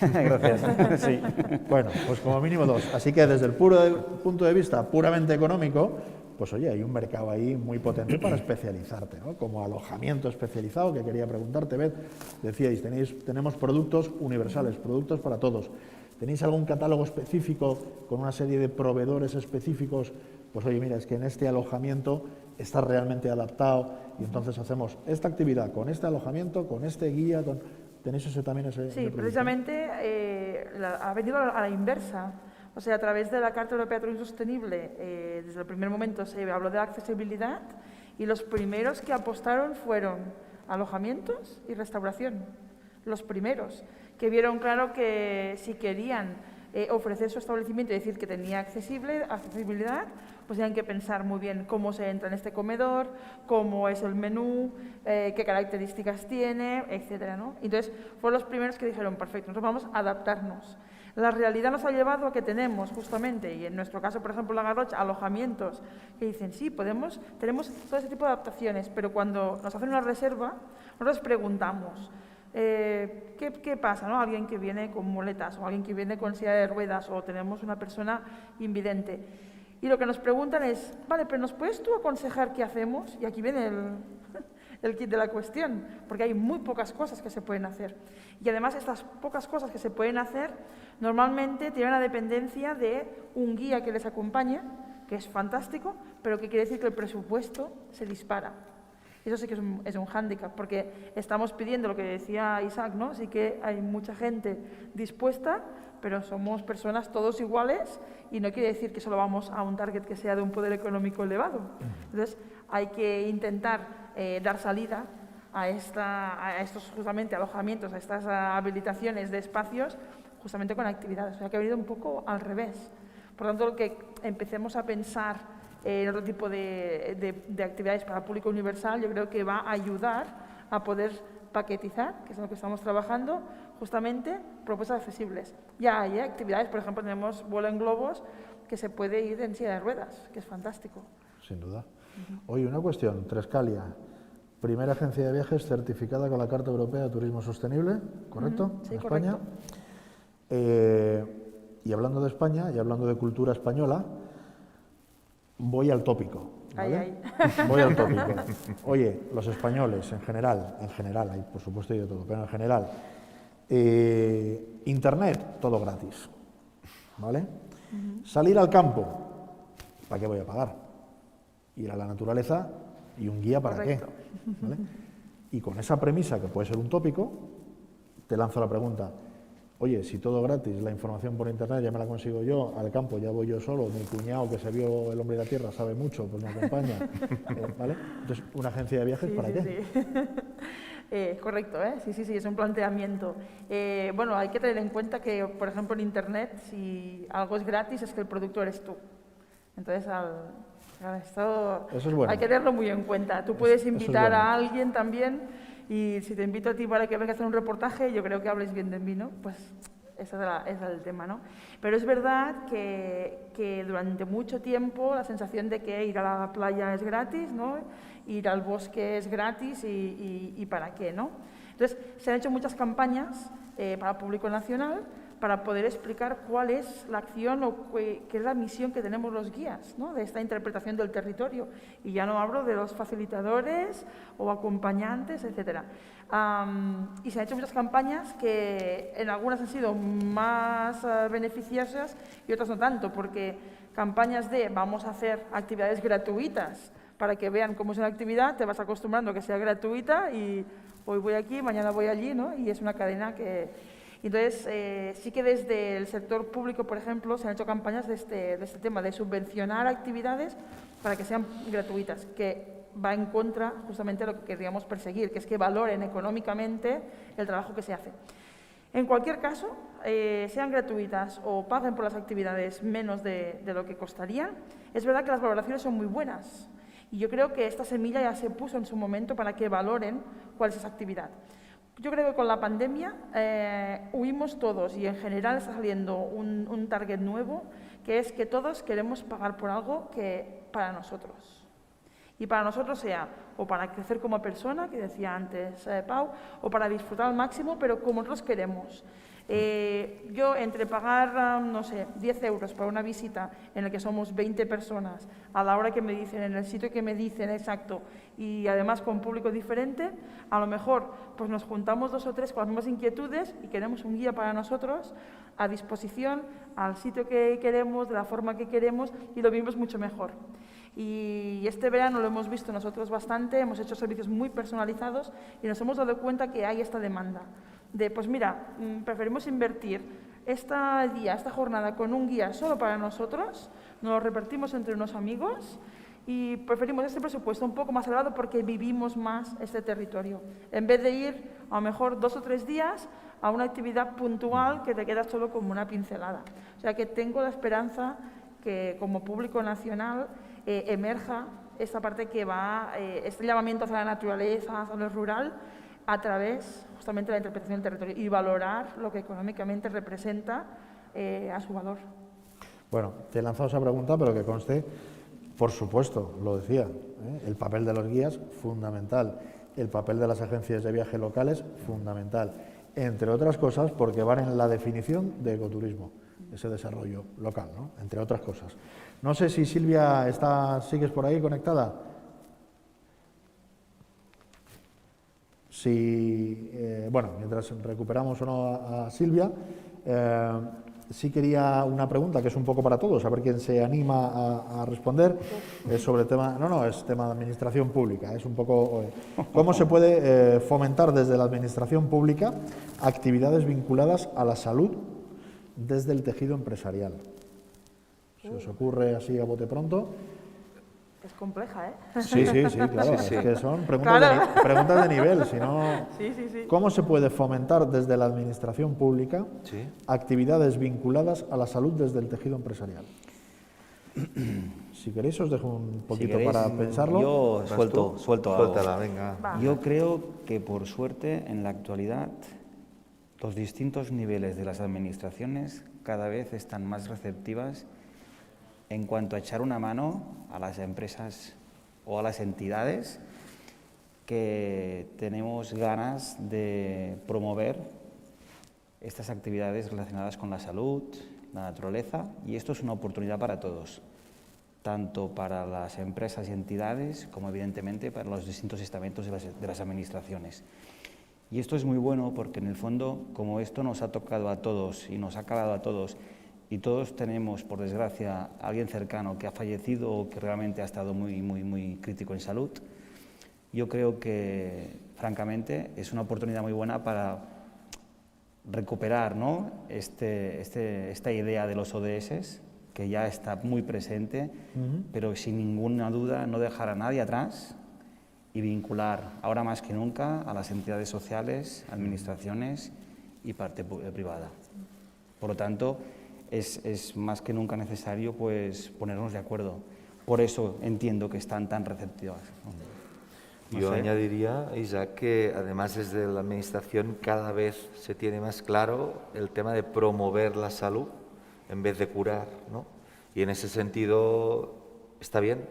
D: Gracias. Sí.
B: Bueno, pues como mínimo 2. Así que desde el punto de vista puramente económico, pues oye, hay un mercado ahí muy potente para especializarte, ¿no? Como alojamiento especializado, que quería preguntarte, Beth, decíais, tenemos productos universales, productos para todos. ¿Tenéis algún catálogo específico con una serie de proveedores específicos? Pues oye, mira, es que en este alojamiento está realmente adaptado y entonces hacemos esta actividad con este alojamiento, con este guía, ¿tenéis ese también?
A: Sí, precisamente ha venido a la inversa. O sea, a través de la Carta Europea de Turismo Sostenible, desde el primer momento se habló de accesibilidad y los primeros que apostaron fueron alojamientos y restauración. Los primeros que vieron claro que si querían ofrecer su establecimiento y decir que tenía accesibilidad, pues tenían que pensar muy bien cómo se entra en este comedor, cómo es el menú, qué características tiene, etcétera, ¿no? Entonces, fueron los primeros que dijeron, perfecto, nosotros vamos a adaptarnos. La realidad nos ha llevado a que tenemos justamente, y en nuestro caso, por ejemplo, La Garrocha, alojamientos que dicen, sí, tenemos todo ese tipo de adaptaciones, pero cuando nos hacen una reserva, nosotros preguntamos, ¿qué pasa, ¿no? Alguien que viene con muletas o alguien que viene con silla de ruedas o tenemos una persona invidente. Y lo que nos preguntan es, vale, pero ¿nos puedes tú aconsejar qué hacemos? Y aquí viene el kit de la cuestión, porque hay muy pocas cosas que se pueden hacer. Y además estas pocas cosas que se pueden hacer normalmente tienen una dependencia de un guía que les acompaña, que es fantástico, pero que quiere decir que el presupuesto se dispara. Eso sí que es un hándicap, porque estamos pidiendo lo que decía Isaac, ¿no? Sí que hay mucha gente dispuesta, pero somos personas todos iguales y no quiere decir que solo vamos a un target que sea de un poder económico elevado. Entonces, hay que intentar dar salida a estos justamente alojamientos, a estas habilitaciones de espacios, justamente con actividades. O sea, que ha venido un poco al revés. Por tanto, que empecemos a pensar en otro tipo de actividades para público universal, yo creo que va a ayudar a poder paquetizar, que es en lo que estamos trabajando, justamente propuestas accesibles. Ya hay actividades, por ejemplo, tenemos vuelo en globos que se puede ir en silla de ruedas, que es fantástico.
B: Sin duda. Oye, una cuestión, Trescalia, primera agencia de viajes certificada con la Carta Europea de Turismo Sostenible, ¿correcto?
A: Sí,
B: en España. Y hablando de España y hablando de cultura española, voy al tópico, ¿vale? Voy al tópico. Oye, los españoles en general, hay por supuesto y de todo, pero en general, Internet, todo gratis, ¿vale? Salir al campo, ¿para qué voy a pagar? Ir a la naturaleza y un guía, ¿para qué? ¿Vale? Y con esa premisa, que puede ser un tópico, te lanzo la pregunta. Oye, si todo gratis, la información por internet ya me la consigo yo, al campo ya voy yo solo, mi cuñado que se vio El hombre de la tierra sabe mucho, pues me acompaña, ¿vale? Entonces, ¿una agencia de viajes para qué?
A: Sí. Correcto, ¿eh? Sí, es un planteamiento. Bueno, hay que tener en cuenta que, por ejemplo, en internet, si algo es gratis, es que el producto eres tú. Entonces, esto
B: eso es bueno.
A: Hay que tenerlo muy en cuenta. Tú puedes invitar a alguien también. Y si te invito a ti para que vengas a hacer un reportaje, yo creo que hables bien de mí, ¿no? Pues ese es el tema, ¿no? Pero es verdad que durante mucho tiempo la sensación de que ir a la playa es gratis, ¿no? Ir al bosque es gratis y ¿para qué, no? Entonces, se han hecho muchas campañas para público nacional para poder explicar cuál es la acción o qué es la misión que tenemos los guías, ¿no? De esta interpretación del territorio. Y ya no hablo de los facilitadores o acompañantes, etc. Y se han hecho muchas campañas que en algunas han sido más beneficiosas y otras no tanto, porque campañas de vamos a hacer actividades gratuitas para que vean cómo es una actividad, te vas acostumbrando a que sea gratuita y hoy voy aquí, mañana voy allí, ¿no? Y es una cadena que... Entonces, sí que desde el sector público, por ejemplo, se han hecho campañas de este tema, de subvencionar actividades para que sean gratuitas, que va en contra justamente de lo que queríamos perseguir, que es que valoren económicamente el trabajo que se hace. En cualquier caso, sean gratuitas o paguen por las actividades menos de lo que costarían, es verdad que las valoraciones son muy buenas. Y yo creo que esta semilla ya se puso en su momento para que valoren cuál es esa actividad. Yo creo que con la pandemia huimos todos y en general está saliendo un target nuevo, que es que todos queremos pagar por algo que para nosotros. Y para nosotros sea o para crecer como persona, que decía antes Pau, o para disfrutar al máximo, pero como nosotros queremos. Yo, entre pagar, no sé, 10 euros para una visita en la que somos 20 personas, a la hora que me dicen, en el sitio que me dicen exacto, y además con público diferente, a lo mejor pues nos juntamos 2 o 3 con las mismas inquietudes y queremos un guía para nosotros a disposición, al sitio que queremos, de la forma que queremos, y lo vivimos mucho mejor. Y este verano lo hemos visto nosotros bastante, hemos hecho servicios muy personalizados y nos hemos dado cuenta que hay esta demanda de, pues mira, preferimos invertir esta jornada con un guía solo para nosotros, nos lo repartimos entre unos amigos y preferimos este presupuesto un poco más elevado porque vivimos más este territorio, en vez de ir a lo mejor 2 o 3 días a una actividad puntual que te queda solo como una pincelada. O sea que tengo la esperanza que como público nacional emerja esta parte que va, este llamamiento hacia la naturaleza, hacia lo rural, a través justamente de la interpretación del territorio y valorar lo que económicamente representa a su valor.
B: Bueno, te he lanzado esa pregunta, pero que conste, por supuesto, lo decía, el papel de los guías, fundamental, el papel de las agencias de viaje locales, fundamental, entre otras cosas porque van en la definición de ecoturismo, ese desarrollo local, ¿no? Entre otras cosas. No sé si Silvia, ¿sigues por ahí conectada? Bueno, mientras recuperamos o no a Silvia, sí quería una pregunta que es un poco para todos, a ver quién se anima a responder. Es sobre el tema, es tema de administración pública, es un poco cómo se puede fomentar desde la administración pública actividades vinculadas a la salud desde el tejido empresarial. ¿Se os ocurre así a bote pronto?
A: Es compleja, ¿eh?
B: Sí, claro,
C: Sí.
B: es que son preguntas de nivel, si no...
A: Sí.
B: ¿Cómo se puede fomentar desde la administración pública actividades vinculadas a la salud desde el tejido empresarial? Si queréis os dejo un poquito para pensarlo.
D: Yo suelto algo.
C: Suéltala, venga.
A: Va.
D: Yo creo que por suerte en la actualidad los distintos niveles de las administraciones cada vez están más receptivas en cuanto a echar una mano a las empresas o a las entidades que tenemos ganas de promover estas actividades relacionadas con la salud, la naturaleza, y esto es una oportunidad para todos, tanto para las empresas y entidades como evidentemente para los distintos estamentos de las administraciones. Y esto es muy bueno porque en el fondo, como esto nos ha tocado a todos y nos ha calado a todos, y todos tenemos, por desgracia, a alguien cercano que ha fallecido o que realmente ha estado muy crítico en salud, yo creo que, francamente, es una oportunidad muy buena para recuperar, ¿no?, esta idea de los ODS, que ya está muy presente, pero sin ninguna duda no dejar a nadie atrás y vincular, ahora más que nunca, a las entidades sociales, administraciones y parte privada. Por lo tanto, es más que nunca necesario pues ponernos de acuerdo. Por eso entiendo que están tan receptivas.
C: Yo añadiría, Isaac, que además desde la administración cada vez se tiene más claro el tema de promover la salud en vez de curar, ¿no? Y en ese sentido está bien.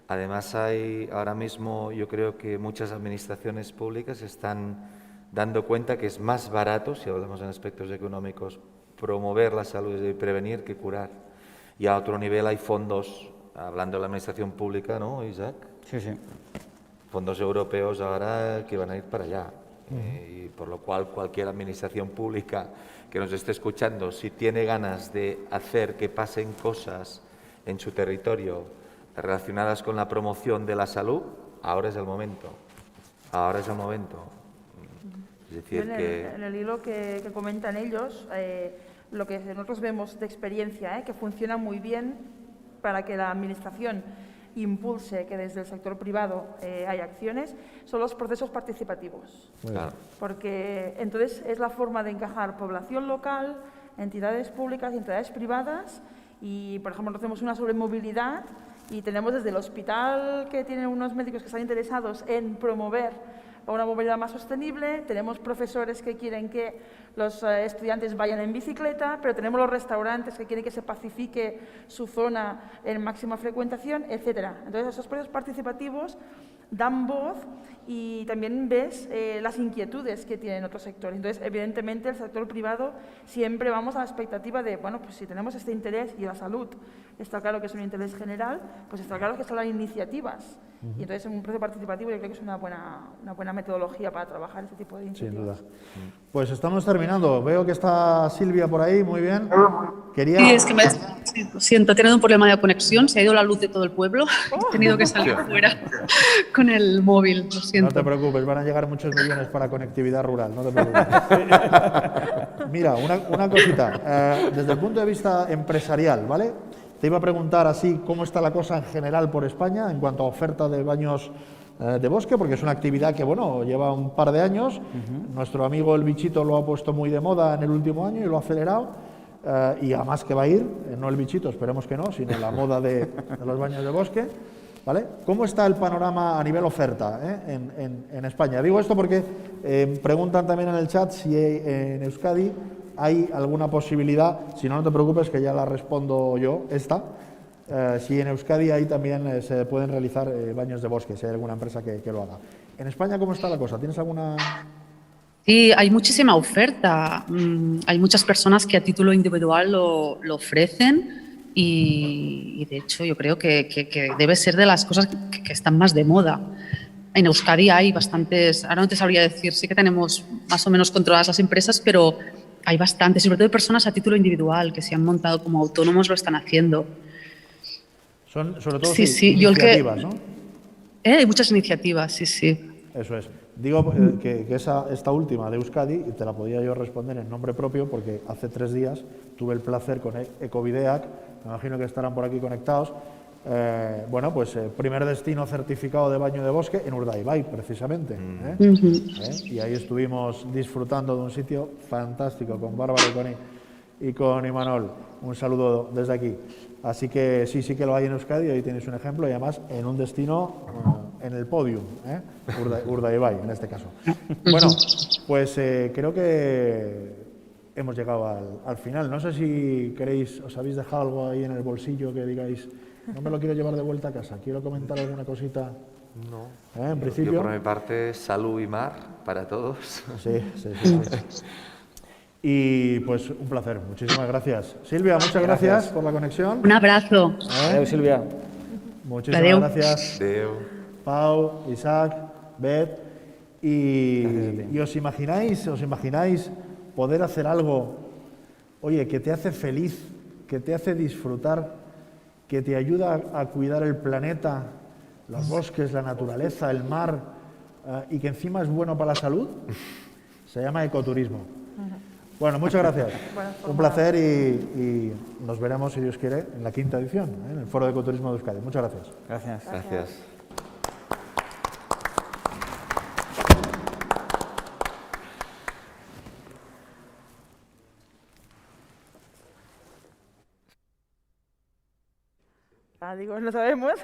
C: Además ahora mismo yo creo que muchas administraciones públicas están dando cuenta que es más barato, si hablamos en aspectos económicos, promover la salud y prevenir que curar. Y a otro nivel hay fondos, hablando de la administración pública, ¿no, Isaac?
D: Sí.
C: Fondos europeos ahora que van a ir para allá. Y por lo cual cualquier administración pública que nos esté escuchando, si tiene ganas de hacer que pasen cosas en su territorio relacionadas con la promoción de la salud, ahora es el momento. Ahora es el momento. Es decir,
A: en el hilo que comentan ellos, lo que nosotros vemos de experiencia, que funciona muy bien para que la administración impulse que desde el sector privado hay acciones, son los procesos participativos.
C: claro.
A: Porque entonces es la forma de encajar población local, entidades públicas y entidades privadas, y por ejemplo hacemos una sobre movilidad y tenemos desde el hospital que tienen unos médicos que están interesados en promover una movilidad más sostenible, tenemos profesores que quieren que los estudiantes vayan en bicicleta, pero tenemos los restaurantes que quieren que se pacifique su zona en máxima frecuentación, etcétera. Entonces, esos procesos participativos dan voz y también ves las inquietudes que tienen otros sectores. Entonces, evidentemente, el sector privado siempre vamos a la expectativa de, bueno, pues si tenemos este interés y la salud está claro que es un interés general, pues está claro que son las iniciativas. Y entonces, en un proceso participativo yo creo que es una buena metodología para trabajar este tipo de iniciativas.
B: Sin duda. Pues estamos terminando. Veo que está Silvia por ahí, muy bien. Quería...
E: Sí, es que sí, lo siento, he tenido un problema de conexión, se ha ido la luz de todo el pueblo, he tenido que salir fuera con el móvil, lo siento.
B: No te preocupes, van a llegar muchos millones para conectividad rural, no te preocupes. Mira, una cosita, desde el punto de vista empresarial, ¿vale? Te iba a preguntar así cómo está la cosa en general por España en cuanto a oferta de baños de bosque, porque es una actividad que, bueno, lleva un par de años. Nuestro amigo el Bichito lo ha puesto muy de moda en el último año y lo ha acelerado. Y además que va a ir, no el Bichito, esperemos que no, sino la moda de los baños de bosque. ¿Vale? ¿Cómo está el panorama a nivel oferta en España? Digo esto porque preguntan también en el chat si en Euskadi hay alguna posibilidad, si no, no te preocupes que ya la respondo yo, si en Euskadi ahí también se pueden realizar baños de bosque, si hay alguna empresa que lo haga. ¿En España cómo está la cosa? ¿Tienes alguna...?
E: Sí, hay muchísima oferta. Hay muchas personas que a título individual lo ofrecen y de hecho yo creo que debe ser de las cosas que están más de moda. En Euskadi hay bastantes, ahora no te sabría decir, sí que tenemos más o menos controladas las empresas, pero hay bastantes, sobre todo de personas a título individual que se han montado como autónomos, lo están haciendo.
B: Son sobre todo
E: sí,
B: iniciativas, ¿no?
E: Hay muchas iniciativas, sí.
B: Eso es. Digo que esta última de Euskadi, y te la podía yo responder en nombre propio, porque hace 3 días tuve el placer con Ecovideac, me imagino que estarán por aquí conectados, bueno, pues primer destino certificado de baño de bosque en Urdaibai, precisamente. Y ahí estuvimos disfrutando de un sitio fantástico con Bárbara y con Imanol. Un saludo desde aquí. Así que sí que lo hay en Euskadi, ahí tienes un ejemplo, y además en un destino en el podium, Urdaibai en este caso. Bueno, pues creo que hemos llegado al final. No sé si queréis, os habéis dejado algo ahí en el bolsillo que digáis, no me lo quiero llevar de vuelta a casa, quiero comentar alguna cosita.
C: No.
B: En principio.
C: Yo por mi parte, salud y mar para todos.
B: Sí. Y pues un placer, muchísimas gracias. Silvia, muchas gracias por la conexión.
E: Un abrazo.
D: Adiós, Silvia.
B: Muchísimas gracias.
C: Adeu.
B: Pau, Isaac, Beth. Y os imagináis poder hacer algo, oye, que te hace feliz, que te hace disfrutar, que te ayuda a cuidar el planeta, los bosques, la naturaleza, el mar, y que encima es bueno para la salud. Se llama ecoturismo. Bueno, muchas gracias. Un placer y nos veremos, si Dios quiere, en la 5ª edición, en el Foro de Ecoturismo de Euskadi. Muchas gracias.
C: Gracias.
A: Digo, no sabemos.